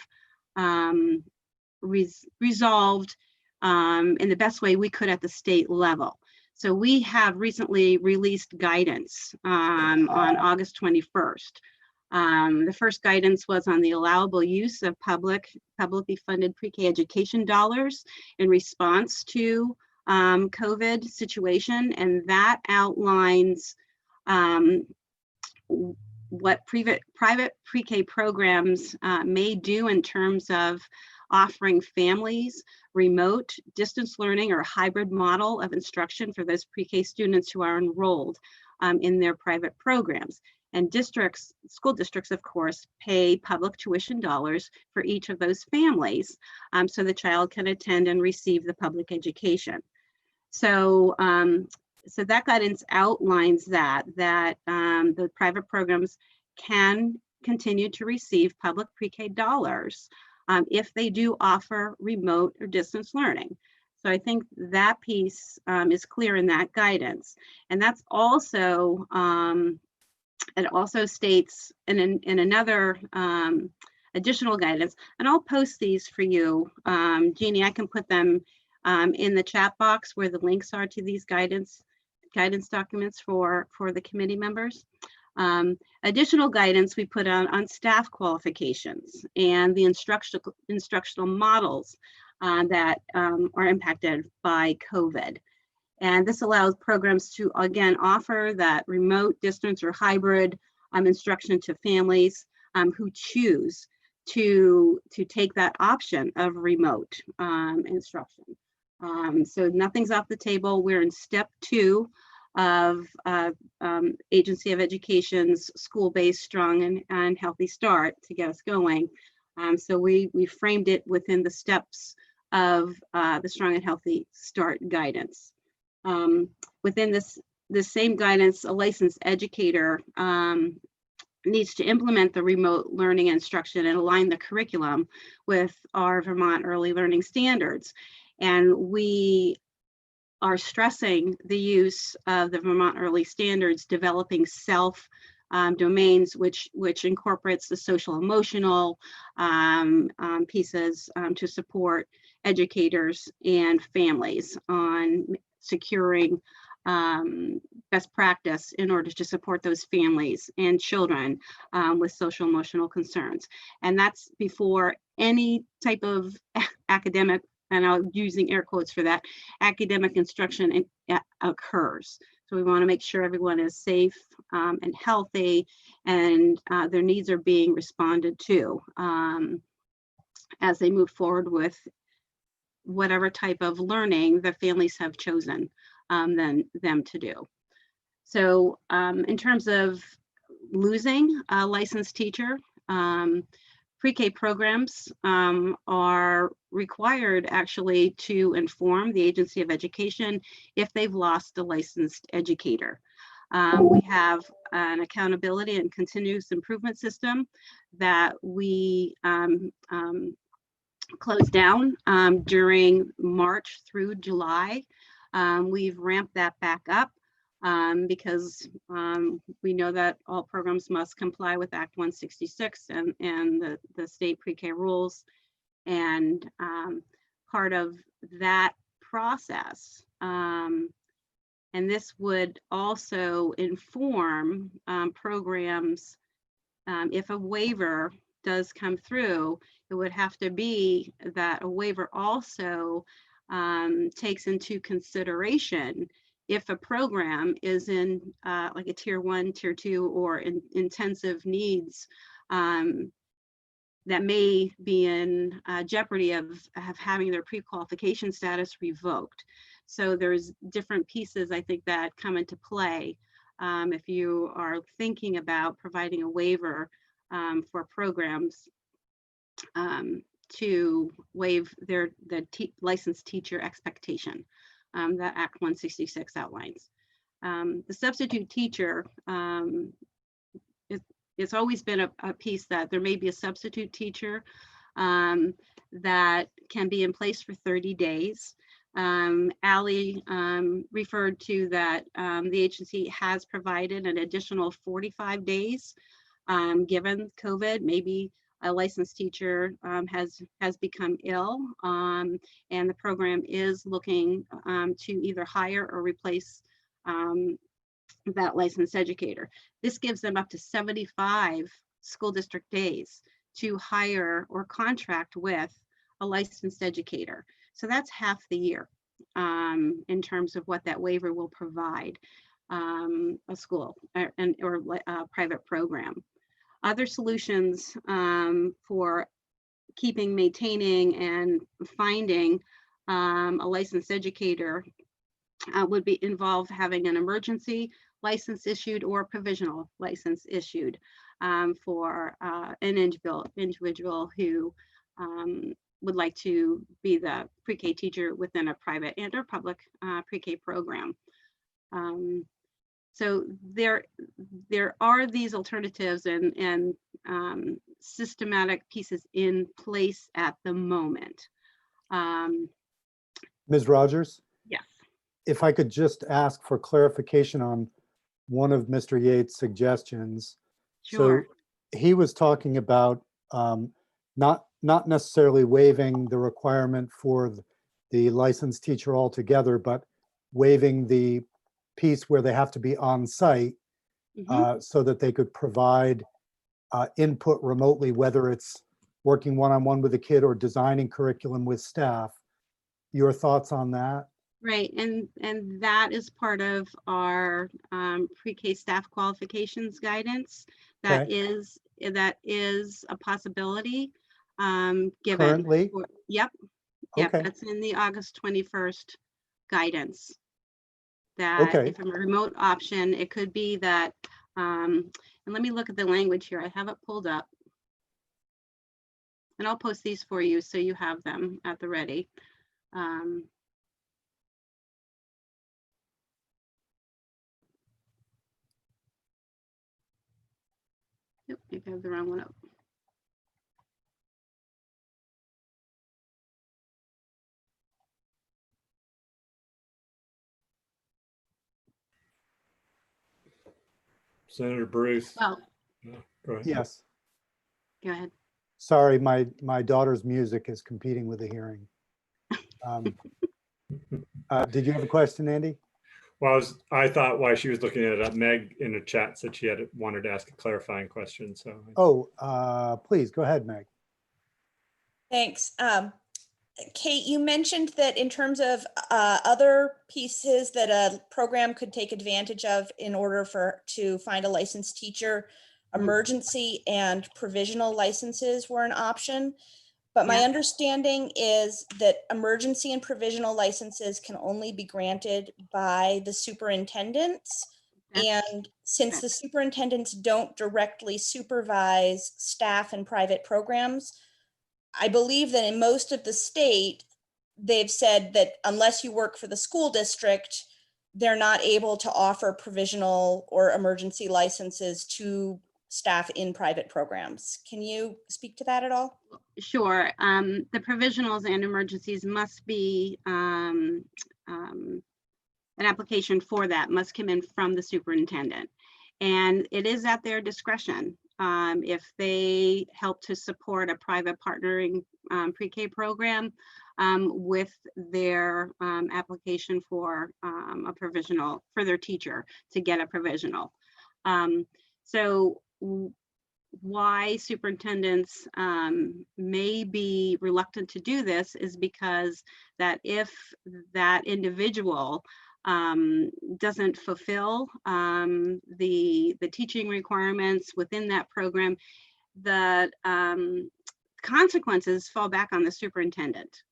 resolved in the best way we could at the state level. So we have recently released guidance on August 21st. The first guidance was on the allowable use of publicly funded pre-K education dollars in response to COVID situation, and that outlines what private pre-K programs may do in terms of offering families remote distance learning or hybrid model of instruction for those pre-K students who are enrolled in their private programs. And school districts, of course, pay public tuition dollars for each of those families so the child can attend and receive the public education. So, so that guidance outlines that the private programs can continue to receive public pre-K dollars if they do offer remote or distance learning. So I think that piece is clear in that guidance. And that's also, it also states in another additional guidance, and I'll post these for you. Jeannie, I can put them in the chat box where the links are to these guidance documents for the committee members. Additional guidance we put on staff qualifications and the instructional models that are impacted by COVID. And this allows programs to, again, offer that remote, distance, or hybrid instruction to families who choose to take that option of remote instruction. So nothing's off the table. We're in step 2 of Agency of Education's school-based strong and healthy start to get us going. So we framed it within the steps of the strong and healthy start guidance. Within this same guidance, a licensed educator needs to implement the remote learning instruction and align the curriculum with our Vermont early learning standards. And we are stressing the use of the Vermont early standards, developing self domains, which incorporates the social emotional pieces to support educators and families on securing best practice in order to support those families and children with social emotional concerns. And that's before any type of academic, and I'm using air quotes for that, academic instruction occurs. So we want to make sure everyone is safe and healthy, and their needs are being responded to as they move forward with whatever type of learning the families have chosen them to do. So in terms of losing a licensed teacher, pre-K programs are required actually to inform the Agency of Education if they've lost a licensed educator. We have an accountability and continuous improvement system that we closed down during March through July. We've ramped that back up because we know that all programs must comply with Act 166 and the state pre-K rules. And part of that process, and this would also inform programs, if a waiver does come through, it would have to be that a waiver also takes into consideration if a program is in like a tier 1, tier 2, or in intensive needs that may be in jeopardy of having their pre-qualification status revoked. So there's different pieces, I think, that come into play if you are thinking about providing a waiver for programs to waive the licensed teacher expectation that Act 166 outlines. The substitute teacher, it's always been a piece that there may be a substitute teacher that can be in place for 30 days. Ally referred to that the agency has provided an additional 45 days given COVID. Maybe a licensed teacher has become ill and the program is looking to either hire or replace that licensed educator. This gives them up to 75 school district days to hire or contract with a licensed educator. So that's half the year in terms of what that waiver will provide a school or a private program. Other solutions for keeping, maintaining, and finding a licensed educator would involve having an emergency license issued or provisional license issued for an individual who would like to be the pre-K teacher within a private and or public pre-K program. So there are these alternatives and systematic pieces in place at the moment. Ms. Rogers? Yes. If I could just ask for clarification on one of Mr. Yates' suggestions. Sure. So he was talking about not necessarily waiving the requirement for the licensed teacher altogether, but waiving the piece where they have to be on site so that they could provide input remotely, whether it's working one-on-one with a kid or designing curriculum with staff. Your thoughts on that? Right, and that is part of our pre-K staff qualifications guidance. That is a possibility. Given Currently? Yep, Okay. that's in the August 21st guidance. That if a remote option, it could be that, and let me look at the language here. I have it pulled up. And I'll post these for you so you have them at the ready. Yep, maybe I have the wrong one up. Senator Bruce. Well, Go ahead. Yes. go ahead. Sorry, my daughter's music is competing with the hearing. Did you have a question, Andy? Well, I thought while she was looking it up, Meg in the chat said she wanted to ask a clarifying question. So. Oh, please go ahead, Meg. Thanks. Kate, you mentioned that in terms of other pieces that a program could take advantage of in order to find a licensed teacher, emergency and provisional licenses were an option. But my understanding is that emergency and provisional licenses can only be granted by the superintendents. And since the superintendents don't directly supervise staff and private programs, I believe that in most of the state, they've said that unless you work for the school district, they're not able to offer provisional or emergency licenses to staff in private programs. Can you speak to that at all? Sure. The provisionals and emergencies must be, an application for that must come in from the superintendent. And it is at their discretion. If they help to support a private partnering pre-K program with their application for a provisional for their teacher to get a provisional. So why superintendents may be reluctant to do this is because that if that individual doesn't fulfill the teaching requirements within that program, the consequences fall back on the superintendent.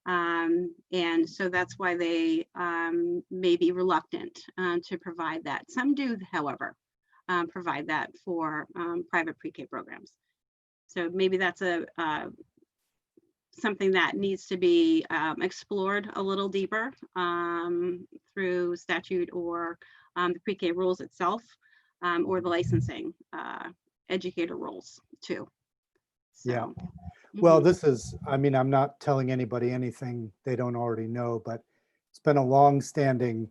And so that's why they may be reluctant to provide that. Some do, however, provide that for private pre-K programs. So maybe that's something that needs to be explored a little deeper through statute or the pre-K rules itself, or the licensing educator rules too. So, Yeah. Well, mhm. this is, I mean, I'm not telling anybody anything they don't already know, but it's been a long-standing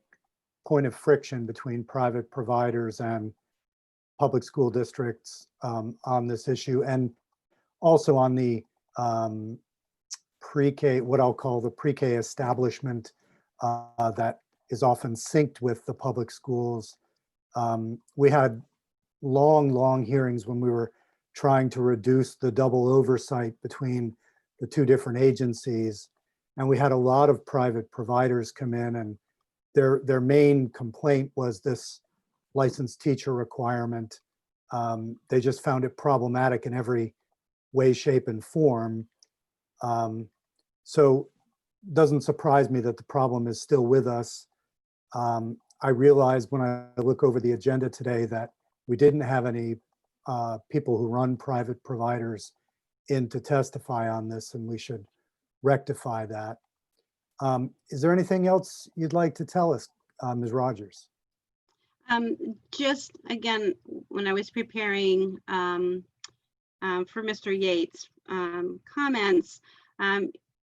point of friction between private providers and public school districts on this issue, and also on the pre-K, what I'll call the pre-K establishment that is often synced with the public schools. We had long hearings when we were trying to reduce the double oversight between the two different agencies. And we had a lot of private providers come in, and their main complaint was this licensed teacher requirement. They just found it problematic in every way, shape, and form. So it doesn't surprise me that the problem is still with us. I realized when I look over the agenda today that we didn't have any people who run private providers in to testify on this, and we should rectify that. Is there anything else you'd like to tell us, Ms. Rogers? Just again, when I was preparing for Mr. Yates' comments,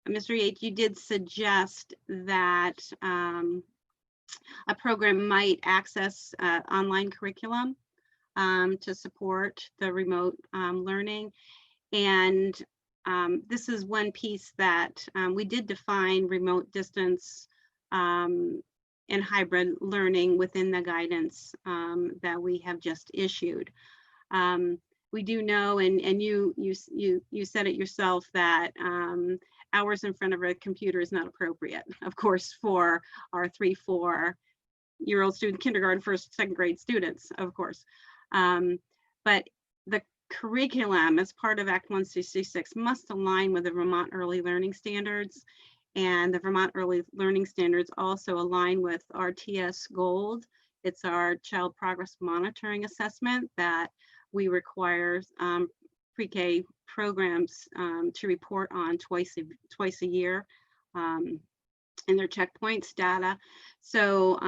Mr. Yates, you did suggest that a program might access online curriculum to support the remote learning. And this is one piece that we did define remote distance and hybrid learning within the guidance that we have just issued. We do know, and you said it yourself, that hours in front of a computer is not appropriate, of course, for our 3-4-year-old student, kindergarten, first, second grade students, of course. But the curriculum as part of Act 166 must align with the Vermont Early Learning Standards, and the Vermont Early Learning Standards also align with our TS Gold. It's our Child Progress Monitoring Assessment that we require pre-K programs to report on twice a year in their checkpoints data. So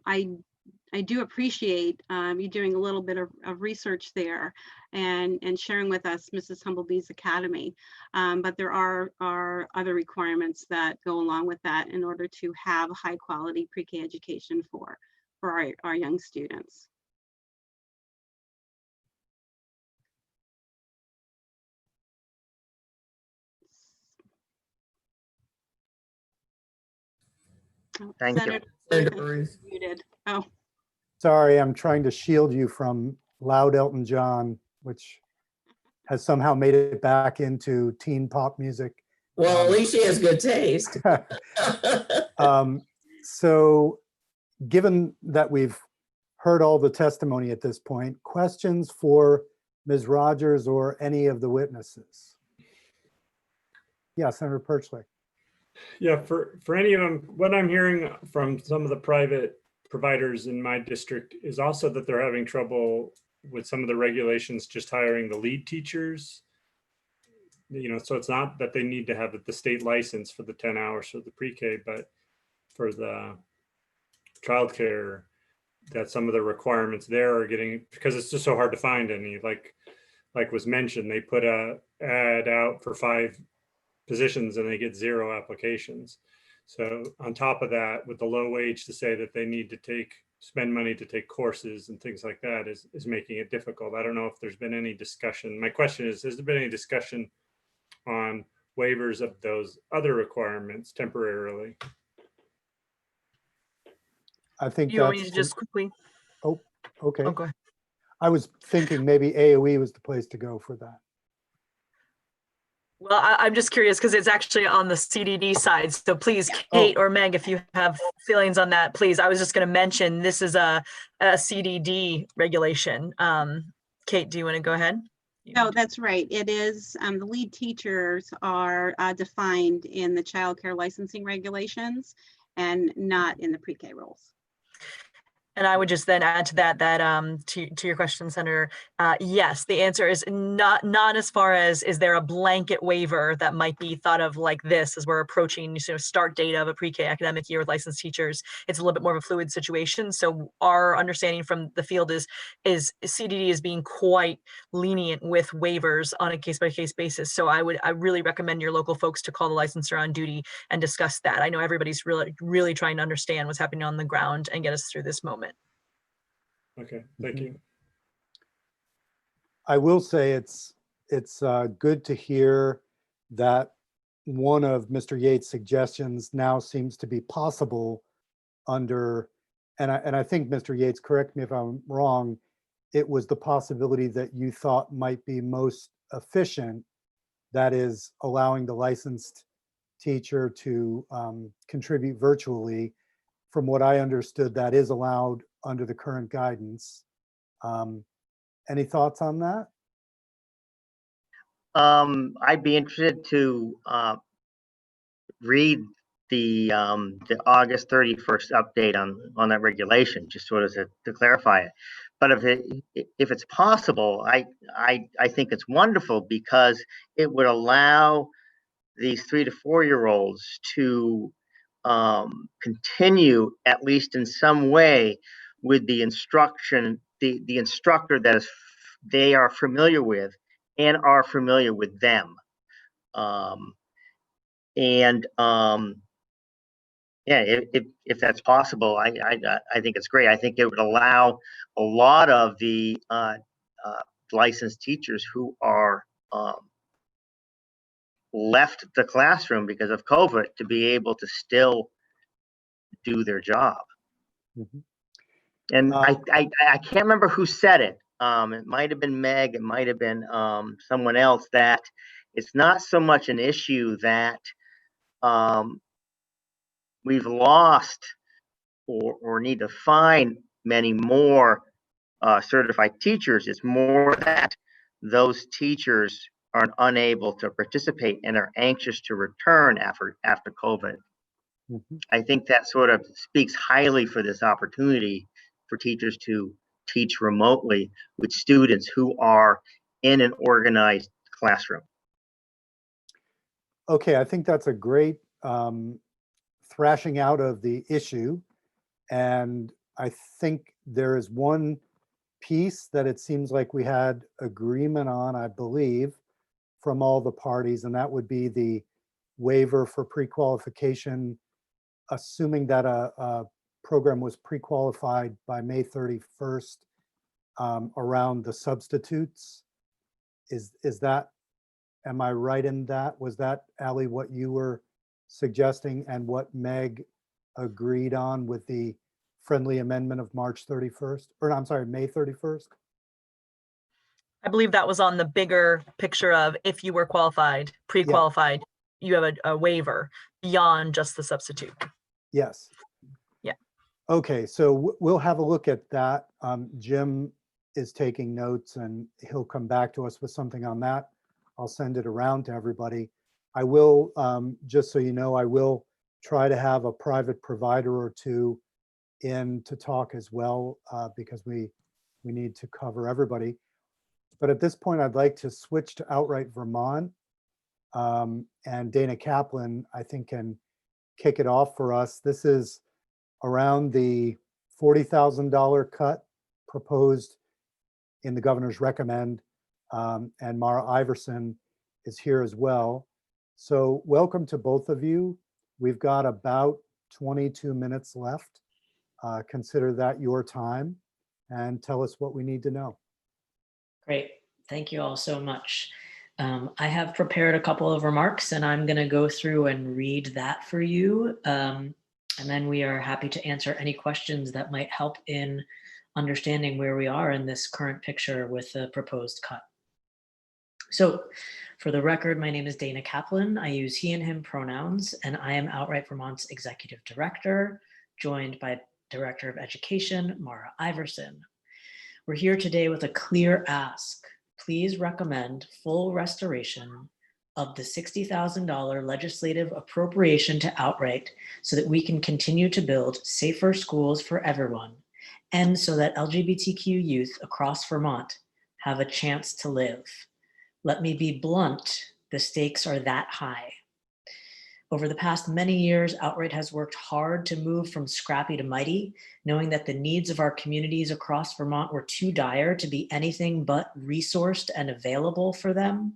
I do appreciate you doing a little bit of research there and sharing with us Mrs. Humblebee's Academy. But there are other requirements that go along with that in order to have high quality pre-K education for our young students. Oh, Thank you. Senator Senator Ruth. muted. Oh, Sorry, I'm trying to shield you from loud Elton John, which has somehow made it back into teen pop music. Well, at least she has good taste. So given that we've heard all the testimony at this point, questions for Ms. Rogers or any of the witnesses? Yeah, Senator Perchlik. Yeah, for any of them, what I'm hearing from some of the private providers in my district is also that they're having trouble with some of the regulations, just hiring the lead teachers. You know, so it's not that they need to have the state license for the 10 hours for the pre-K, but for the childcare, that some of the requirements there are getting, because it's just so hard to find any, like was mentioned, they put a ad out for 5 positions and they get 0 applications. So on top of that, with the low wage, to say that they need to spend money to take courses and things like that is making it difficult. I don't know if there's been any discussion. My question is, has there been any discussion on waivers of those other requirements temporarily? I think You want me that's, to just quickly? okay. Oh, go ahead. I was thinking maybe AOE was the place to go for that. Well, I'm just curious because it's actually on the CDD side. So please, Kate or Meg, if you have feelings on that, please. I was just going to mention this is a CDD regulation. Kate, do you want to go ahead? No, that's right. It is, the lead teachers are defined in the child care licensing regulations and not in the pre-K roles. And I would just then add to that, to your question, Senator, yes, the answer is not as far as, is there a blanket waiver that might be thought of like this as we're approaching start date of a pre-K academic year with licensed teachers. It's a little bit more of a fluid situation. So our understanding from the field is CDD is being quite lenient with waivers on a case-by-case basis. So I really recommend your local folks to call the licensor on duty and discuss that. I know everybody's really trying to understand what's happening on the ground and get us through this moment. Okay, thank you. I will say it's good to hear that one of Mr. Yates' suggestions now seems to be possible under, and I think Mr. Yates, correct me if I'm wrong, it was the possibility that you thought might be most efficient, that is allowing the licensed teacher to contribute virtually. From what I understood, that is allowed under the current guidance. Any thoughts on that? I'd be interested to read the August 31st update on that regulation, just sort of to clarify it. But if it's possible, I think it's wonderful, because it would allow these 3 to 4-year-olds to continue, at least in some way, with the instruction, the instructor that they are familiar with and are familiar with them. Yeah, if that's possible, I think it's great. I think it would allow a lot of the licensed teachers who are left the classroom because of COVID to be able to still do their job. Mhm. And I can't remember who said it. It might have been Meg, it might have been someone else, that it's not so much an issue that we've lost or need to find many more certified teachers. It's more that those teachers are unable to participate and are anxious to return after COVID. Mhm. I think that sort of speaks highly for this opportunity for teachers to teach remotely with students who are in an organized classroom. Okay, I think that's a great thrashing out of the issue. And I think there is one piece that it seems like we had agreement on, I believe, from all the parties, and that would be the waiver for pre-qualification, assuming that a program was pre-qualified by May 31st around the substitutes. Is that, am I right in that? Was that, Ally, what you were suggesting and what Meg agreed on with the friendly amendment of March 31st? Or I'm sorry, May 31st? I believe that was on the bigger picture of if you were qualified, pre-qualified, you have a waiver beyond just the substitute. Yes. Yeah. Okay, so we'll have a look at that. Jim is taking notes and he'll come back to us with something on that. I'll send it around to everybody. I will, just so you know, I will try to have a private provider or two in to talk as well, because we need to cover everybody. But at this point, I'd like to switch to Outright Vermont. And Dana Kaplan, I think, can kick it off for us. This is around the $40,000 cut proposed in the governor's recommend, and Mara Iverson is here as well. So welcome to both of you. We've got about 22 minutes left. Consider that your time and tell us what we need to know. Great. Thank you all so much. I have prepared a couple of remarks and I'm going to go through and read that for you. And then we are happy to answer any questions that might help in understanding where we are in this current picture with the proposed cut. So for the record, my name is Dana Kaplan. I use he and him pronouns, and I am Outright Vermont's executive director, joined by Director of Education, Mara Iverson. We're here today with a clear ask. Please recommend full restoration of the $60,000 legislative appropriation to Outright so that we can continue to build safer schools for everyone, and so that LGBTQ youth across Vermont have a chance to live. Let me be blunt, the stakes are that high. Over the past many years, Outright has worked hard to move from scrappy to mighty, knowing that the needs of our communities across Vermont were too dire to be anything but resourced and available for them.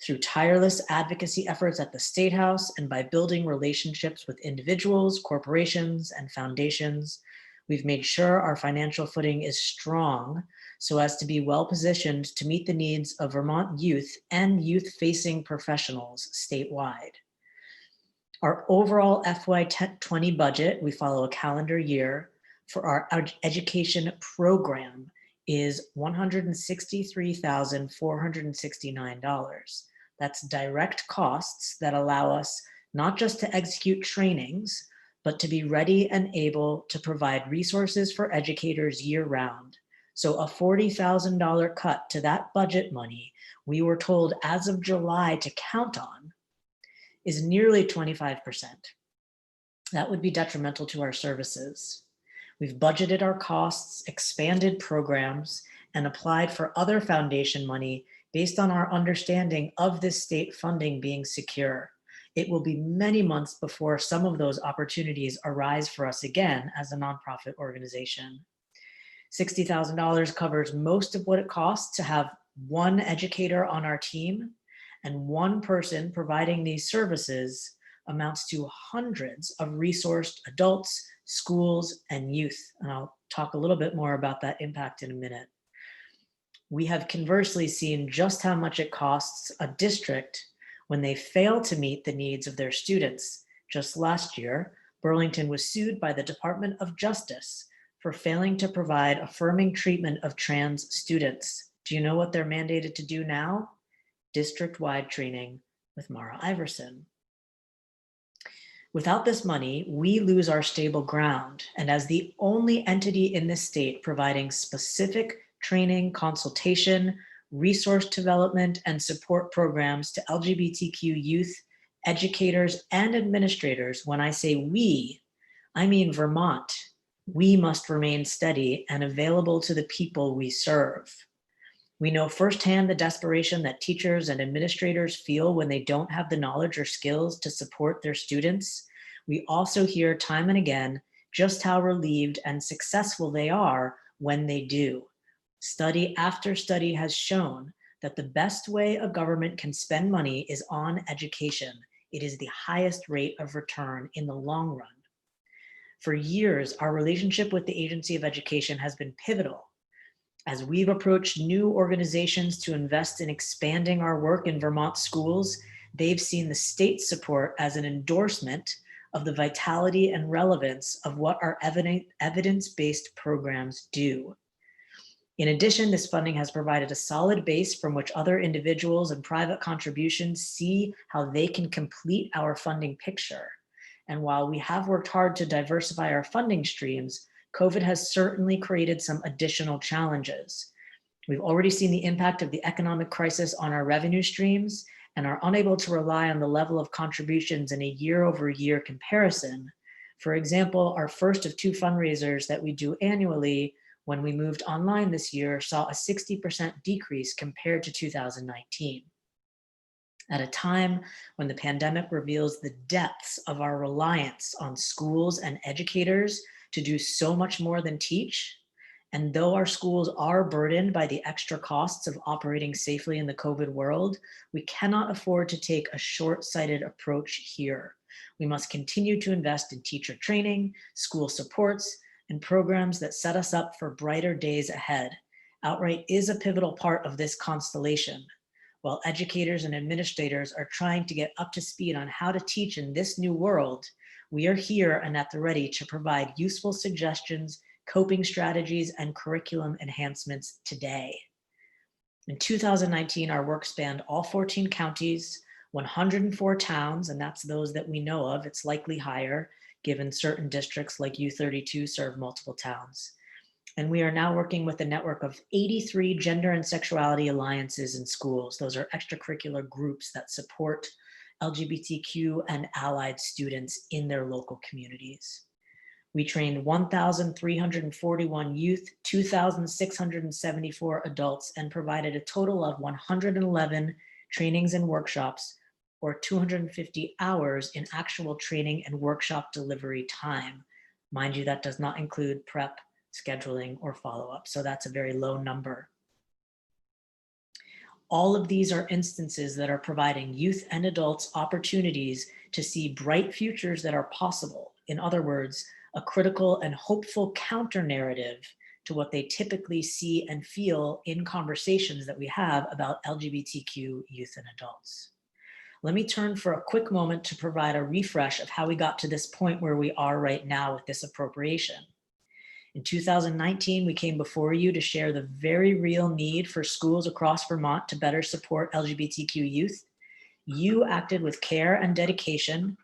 Through tireless advocacy efforts at the State House and by building relationships with individuals, corporations, and foundations, we've made sure our financial footing is strong so as to be well positioned to meet the needs of Vermont youth and youth-facing professionals statewide. Our overall FY20 budget, we follow a calendar year, for our education program is $163,469. That's direct costs that allow us not just to execute trainings, but to be ready and able to provide resources for educators year-round. So a $40,000 cut to that budget money we were told as of July to count on is nearly 25%. That would be detrimental to our services. We've budgeted our costs, expanded programs, and applied for other foundation money based on our understanding of this state funding being secure. It will be many months before some of those opportunities arise for us again as a nonprofit organization. $60,000 covers most of what it costs to have one educator on our team, and one person providing these services amounts to hundreds of resourced adults, schools, and youth. And I'll talk a little bit more about that impact in a minute. We have conversely seen just how much it costs a district when they fail to meet the needs of their students. Just last year, Burlington was sued by the Department of Justice for failing to provide affirming treatment of trans students. Do you know what they're mandated to do now? District-wide training with Mara Iverson. Without this money, we lose our stable ground. And as the only entity in this state providing specific training, consultation, resource development, and support programs to LGBTQ youth, educators, and administrators, when I say we, I mean Vermont, we must remain steady and available to the people we serve. We know firsthand the desperation that teachers and administrators feel when they don't have the knowledge or skills to support their students. We also hear time and again just how relieved and successful they are when they do. Study after study has shown that the best way a government can spend money is on education. It is the highest rate of return in the long run. For years, our relationship with the Agency of Education has been pivotal. As we've approached new organizations to invest in expanding our work in Vermont schools, they've seen the state's support as an endorsement of the vitality and relevance of what our evidence-based programs do. In addition, this funding has provided a solid base from which other individuals and private contributions see how they can complete our funding picture. And while we have worked hard to diversify our funding streams, COVID has certainly created some additional challenges. We've already seen the impact of the economic crisis on our revenue streams and are unable to rely on the level of contributions in a year-over-year comparison. For example, our first of two fundraisers that we do annually when we moved online this year saw a 60% decrease compared to 2019. At a time when the pandemic reveals the depths of our reliance on schools and educators to do so much more than teach. And though our schools are burdened by the extra costs of operating safely in the COVID world, we cannot afford to take a short-sighted approach here. We must continue to invest in teacher training, school supports, and programs that set us up for brighter days ahead. Outright is a pivotal part of this constellation. While educators and administrators are trying to get up to speed on how to teach in this new world, we are here and at the ready to provide useful suggestions, coping strategies, and curriculum enhancements today. In 2019, our work spanned all 14 counties, 104 towns, and that's those that we know of. It's likely higher, given certain districts like U32 serve multiple towns. And we are now working with a network of 83 gender and sexuality alliances in schools. Those are extracurricular groups that support LGBTQ and allied students in their local communities. We trained 1,341 youth, 2,674 adults, and provided a total of 111 trainings and workshops, or 250 hours in actual training and workshop delivery time. Mind you, that does not include prep, scheduling, or follow-up, so that's a very low number. All of these are instances that are providing youth and adults opportunities to see bright futures that are possible. In other words, a critical and hopeful counter narrative to what they typically see and feel in conversations that we have about LGBTQ youth and adults. Let me turn for a quick moment to provide a refresh of how we got to this point where we are right now with this appropriation. In 2019, we came before you to share the very real need for schools across Vermont to better support LGBTQ youth. You acted with care and dedication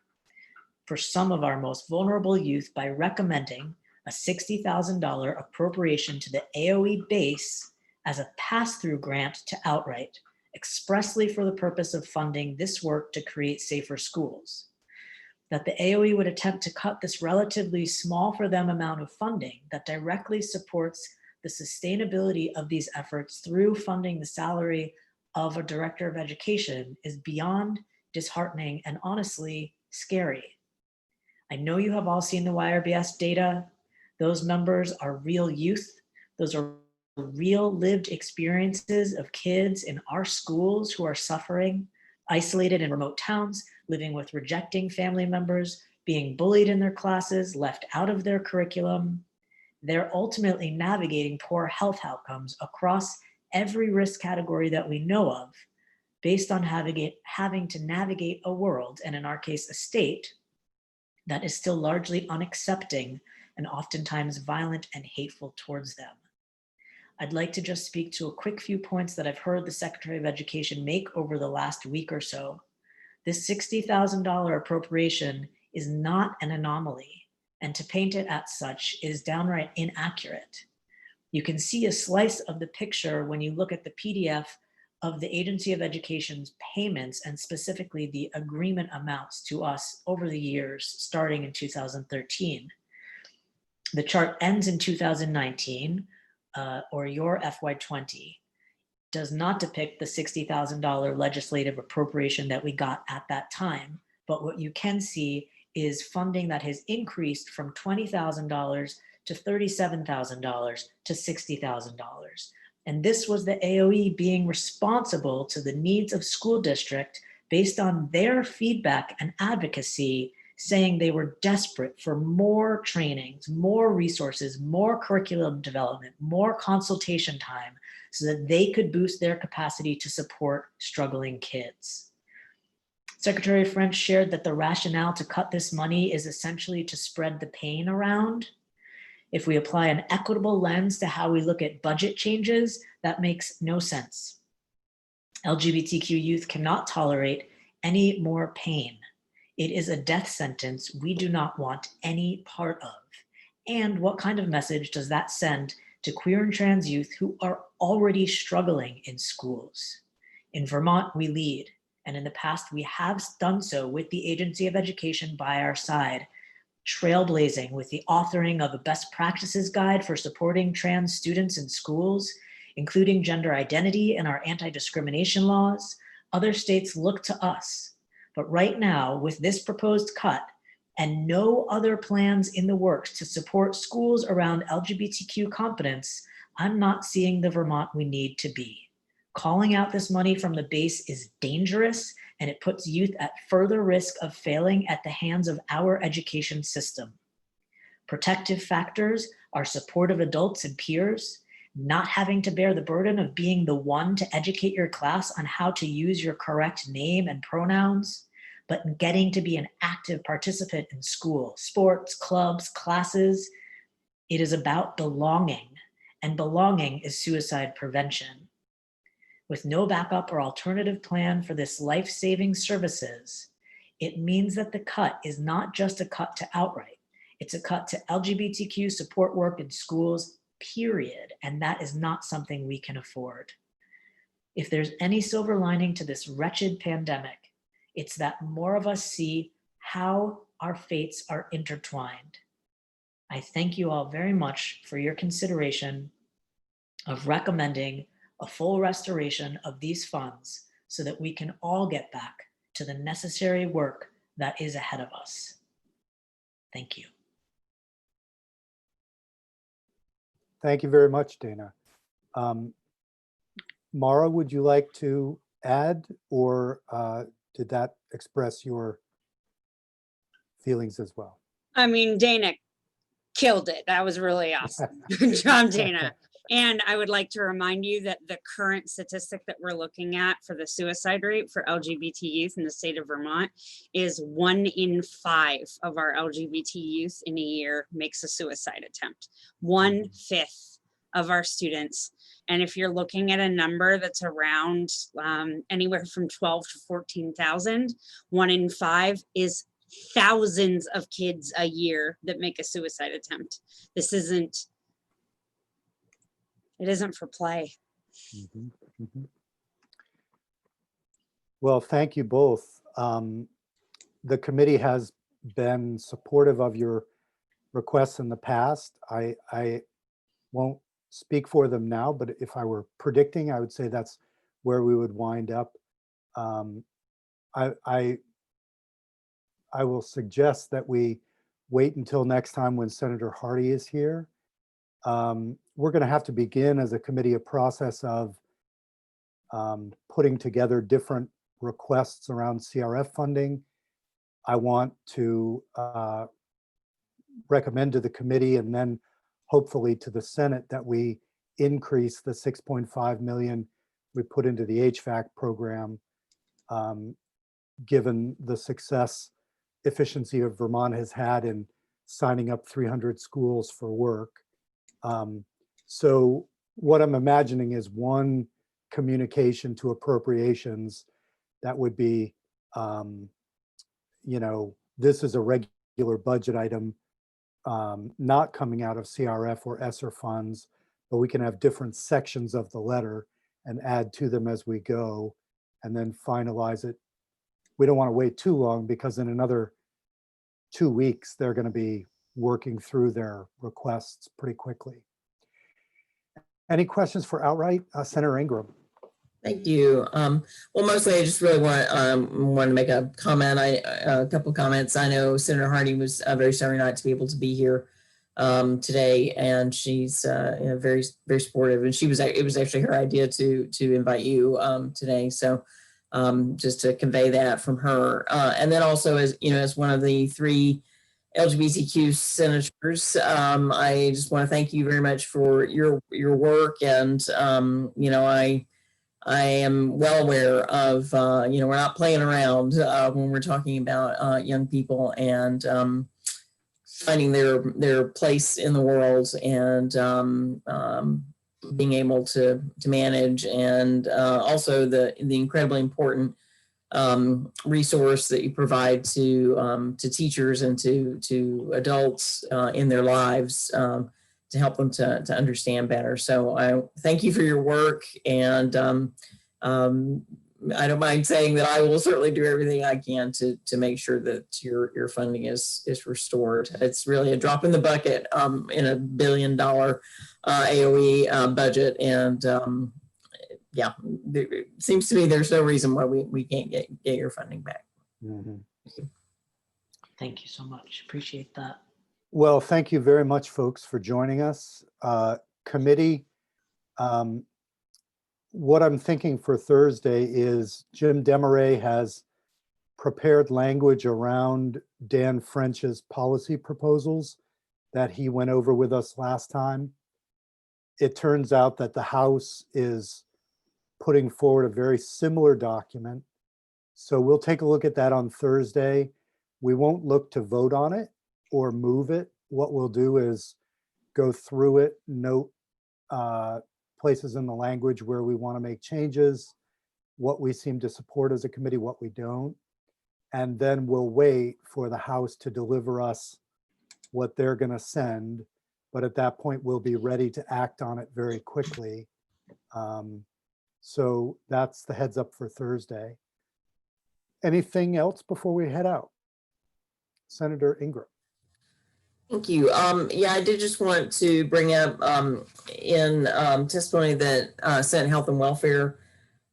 for some of our most vulnerable youth by recommending a $60,000 appropriation to the AOE base as a pass-through grant to Outright, expressly for the purpose of funding this work to create safer schools. That the AOE would attempt to cut this relatively small for them amount of funding that directly supports the sustainability of these efforts through funding the salary of a director of education is beyond disheartening and honestly scary. I know you have all seen the YRBS data. Those numbers are real youth. Those are real lived experiences of kids in our schools who are suffering, isolated in remote towns, living with rejecting family members, being bullied in their classes, left out of their curriculum. They're ultimately navigating poor health outcomes across every risk category that we know of, based on having to navigate a world, and in our case, a state, that is still largely unaccepting and oftentimes violent and hateful towards them. I'd like to just speak to a quick few points that I've heard the Secretary of Education make over the last week or so. This $60,000 appropriation is not an anomaly, and to paint it as such is downright inaccurate. You can see a slice of the picture when you look at the PDF of the Agency of Education's payments, and specifically the agreement amounts to us over the years, starting in 2013. The chart ends in 2019, or your FY20, does not depict the $60,000 legislative appropriation that we got at that time. But what you can see is funding that has increased from $20,000 to $37,000 to $60,000. And this was the AOE being responsible to the needs of school district based on their feedback and advocacy, saying they were desperate for more trainings, more resources, more curriculum development, more consultation time, so that they could boost their capacity to support struggling kids. Secretary French shared that the rationale to cut this money is essentially to spread the pain around. If we apply an equitable lens to how we look at budget changes, that makes no sense. LGBTQ youth cannot tolerate any more pain. It is a death sentence we do not want any part of. And what kind of message does that send to queer and trans youth who are already struggling in schools? In Vermont, we lead, and in the past we have done so with the Agency of Education by our side, trailblazing with the authoring of a best practices guide for supporting trans students in schools, including gender identity in our anti-discrimination laws. Other states look to us. But right now, with this proposed cut, and no other plans in the works to support schools around LGBTQ competence, I'm not seeing the Vermont we need to be. Calling out this money from the base is dangerous, and it puts youth at further risk of failing at the hands of our education system. Protective factors are supportive adults and peers, not having to bear the burden of being the one to educate your class on how to use your correct name and pronouns, but getting to be an active participant in school, sports, clubs, classes. It is about belonging, and belonging is suicide prevention. With no backup or alternative plan for this life-saving services, it means that the cut is not just a cut to outright. It's a cut to LGBTQ support work in schools, period. And that is not something we can afford. If there's any silver lining to this wretched pandemic, it's that more of us see how our fates are intertwined. I thank you all very much for your consideration of recommending a full restoration of these funds so that we can all get back to the necessary work that is ahead of us. Thank you. Thank you very much, Dana. Mara, would you like to add, or did that express your feelings as well? I mean, Dana killed it. That was really awesome. Good job, Dana. And I would like to remind you that the current statistic that we're looking at for the suicide rate for LGBT youth in the state of Vermont is 1 in 5 of our LGBT youth in a year makes a suicide attempt. 1/5 of our students. And if you're looking at a number that's around anywhere from 12 to 14,000, 1 in 5 is thousands of kids a year that make a suicide attempt. This isn't, it isn't for play. Mhm, mhm. Well, thank you both. The committee has been supportive of your requests in the past. I won't speak for them now, but if I were predicting, I would say that's where we would wind up. I will suggest that we wait until next time when Senator Hardy is here. We're going to have to begin as a committee a process of putting together different requests around CRF funding. I want to recommend to the committee and then hopefully to the Senate that we increase the 6.5 million we put into the HVAC program, given the success Efficiency of Vermont has had in signing up 300 schools for work. So what I'm imagining is one communication to appropriations that would be, this is a regular budget item, not coming out of CRF or ESSER funds, but we can have different sections of the letter and add to them as we go and then finalize it. We don't want to wait too long because in another 2 weeks, they're going to be working through their requests pretty quickly. Any questions for outright? Senator Ingram. Thank you. Well, mostly I just really want to make a comment. A couple comments. I know Senator Hardy was very sorry not to be able to be here today, and she's very, very supportive. And it was actually her idea to invite you today. So just to convey that from her. And then also as one of the 3 LGBTQ senators, I just want to thank you very much for your work. And, I am well aware of, we're not playing around when we're talking about young people and finding their place in the world and being able to manage, and also the incredibly important resource that you provide to teachers and to adults in their lives to help them to understand better. So I thank you for your work, and I don't mind saying that I will certainly do everything I can to make sure that your funding is restored. It's really a drop in the bucket in a $1 billion AOE budget, and yeah, it seems to me there's no reason why we can't get your funding back. Mm-hmm. Thank you so much. Appreciate that. Well, thank you very much, folks, for joining us. Committee, what I'm thinking for Thursday is Jim Demaray has prepared language around Dan French's policy proposals that he went over with us last time. It turns out that the House is putting forward a very similar document. So we'll take a look at that on Thursday. We won't look to vote on it or move it. What we'll do is go through it, note places in the language where we want to make changes, what we seem to support as a committee, what we don't. And then we'll wait for the House to deliver us what they're going to send. But at that point, we'll be ready to act on it very quickly. So that's the heads up for Thursday. Anything else before we head out? Senator Ingram. Thank you. Yeah, I did just want to bring up in testimony that Senate Health and Welfare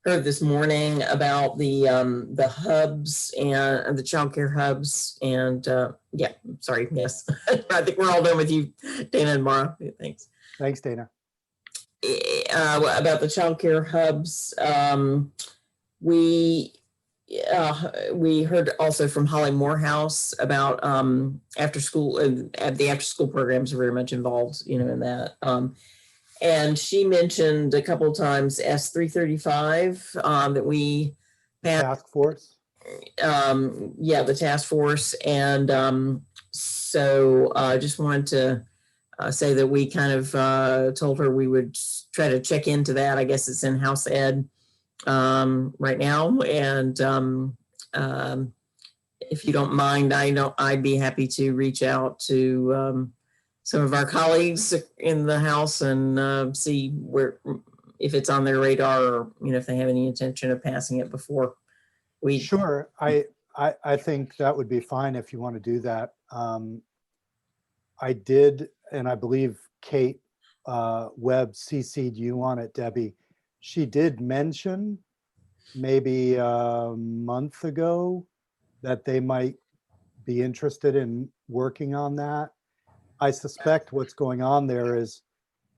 heard this morning about the hubs and the child care hubs. And yeah, sorry, yes. I think we're all done with you, Dana and Mara. Thanks. Thanks, Dana. About the child care hubs, we heard also from Holly Morehouse about after school, the after school programs are very much involved, in that. And she mentioned a couple of times S335 that we passed. Task force. Yeah, the task force. And so I just wanted to say that we kind of told her we would try to check into that. I guess it's in House Ed right now. And if you don't mind, I'd be happy to reach out to some of our colleagues in the House and see if it's on their radar, or if they have any intention of passing it before we. Sure, I think that would be fine if you want to do that. I did, and I believe Kate Webb CC'd you on it, Debbie. She did mention maybe a month ago that they might be interested in working on that. I suspect what's going on there is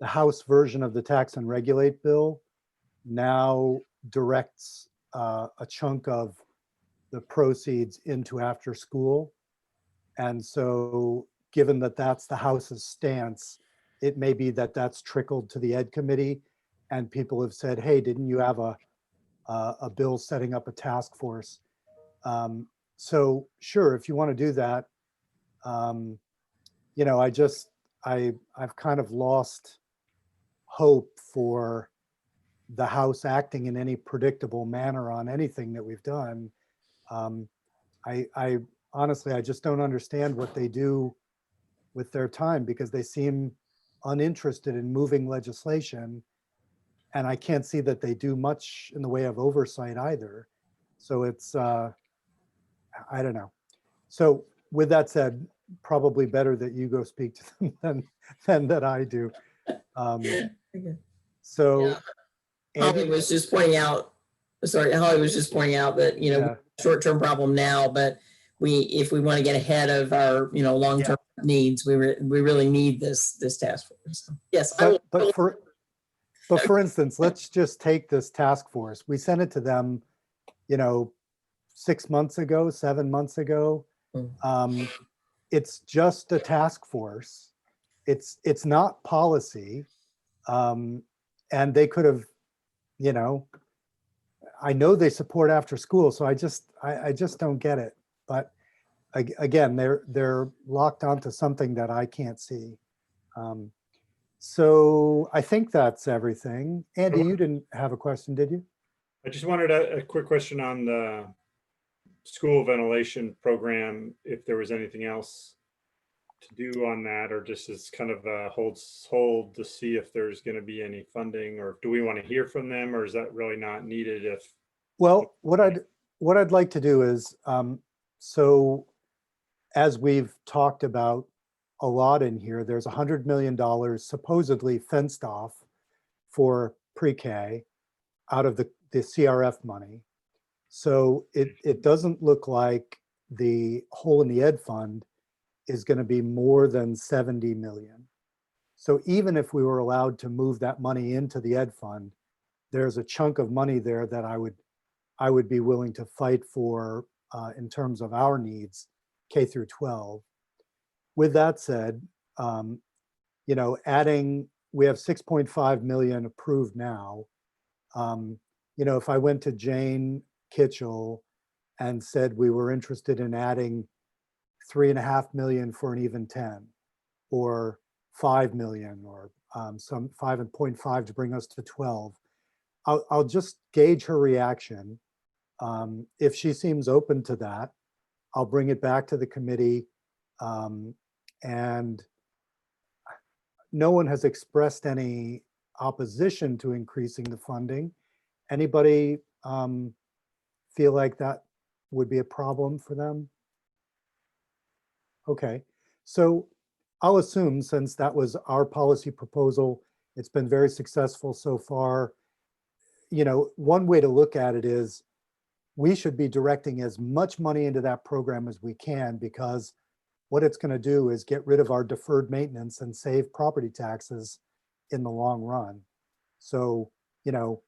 the House version of the tax and regulate bill now directs a chunk of the proceeds into after school. And so given that that's the House's stance, it may be that that's trickled to the Ed Committee and people have said, hey, didn't you have a bill setting up a task force? So sure, if you want to do that, I've kind of lost hope for the House acting in any predictable manner on anything that we've done. I honestly, I just don't understand what they do with their time because they seem uninterested in moving legislation. And I can't see that they do much in the way of oversight either. So it's, I don't know. So with that said, probably better that you go speak to them than that I do. So Holly was just pointing out, that, Yeah. short-term problem now, but if we want to get ahead of our, long-term needs, we really need this task force. So, yes. But for instance, let's just take this task force. We sent it to them, 6 months ago, 7 months ago. It's just a task force. It's not policy. And they could have, I know they support after school, so I just don't get it. But again, they're locked onto something that I can't see. So I think that's everything. Andy, you didn't have a question, did you? I just wanted a quick question on the school ventilation program, if there was anything else to do on that, or just as kind of a hold to see if there's going to be any funding, or do we want to hear from them, or is that really not needed? Well, what I'd like to do is, so as we've talked about a lot in here, there's $100 million supposedly fenced off for pre-K out of the CRF money. So it doesn't look like the hole in the ed fund is going to be more than 70 million. So even if we were allowed to move that money into the ed fund, there's a chunk of money there that I would be willing to fight for in terms of our needs, K through 12. With that said, you know, we have 6.5 million approved now. You know, if I went to Jane Kitchell and said we were interested in adding 3.5 million for an even 10, or 5 million, or some 5.5 to bring us to 12, I'll just gauge her reaction. If she seems open to that, I'll bring it back to the committee. And no one has expressed any opposition to increasing the funding. Anybody feel like that would be a problem for them? Okay, so I'll assume, since that was our policy proposal, it's been very successful so far. You know, one way to look at it is we should be directing as much money into that program as we can, because what it's going to do is get rid of our deferred maintenance and save property taxes in the long run. So, you know,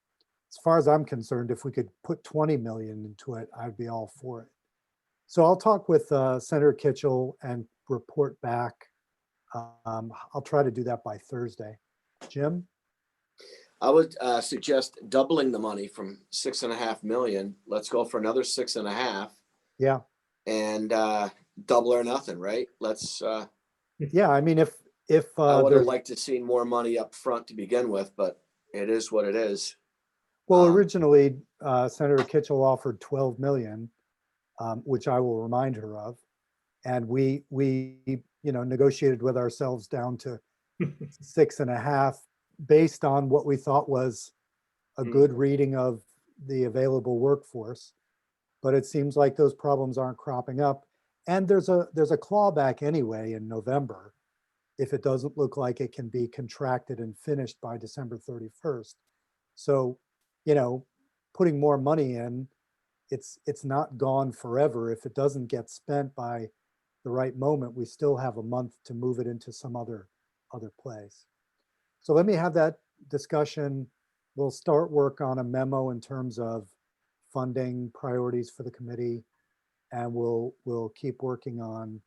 as far as I'm concerned, if we could put 20 million into it, I'd be all for it. So I'll talk with Senator Kitchell and report back. I'll try to do that by Thursday. Jim? I would suggest doubling the money from 6.5 million. Let's go for another 6.5. Yeah. And double or nothing, right? Let's. Yeah, I mean, if I would have there's, liked to see more money up front to begin with, but it is what it is. well, originally Senator Kitchell offered 12 million, which I will remind her of, and we you know, negotiated with ourselves down to 6.5, based on what we thought was a good reading of the available workforce. But it seems like those problems aren't cropping up. And there's a clawback anyway in November, if it doesn't look like it can be contracted and finished by December 31st. So, you know, putting more money in, it's not gone forever. If it doesn't get spent by the right moment, we still have a month to move it into some other place. So let me have that discussion. We'll start work on a memo in terms of funding priorities for the committee, and we'll keep working on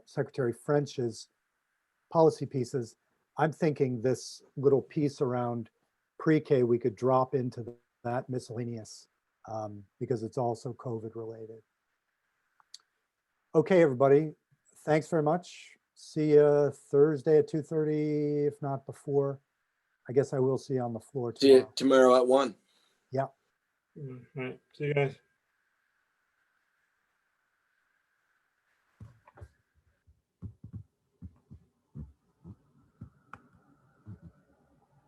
Secretary French's policy pieces. I'm thinking this little piece around pre-K we could drop into that miscellaneous because it's also COVID related. Okay, everybody, thanks very much. See you Thursday at 2:30, if not before. I guess I will see you on the floor See you tomorrow. tomorrow at 1. Yeah. All right. See you guys.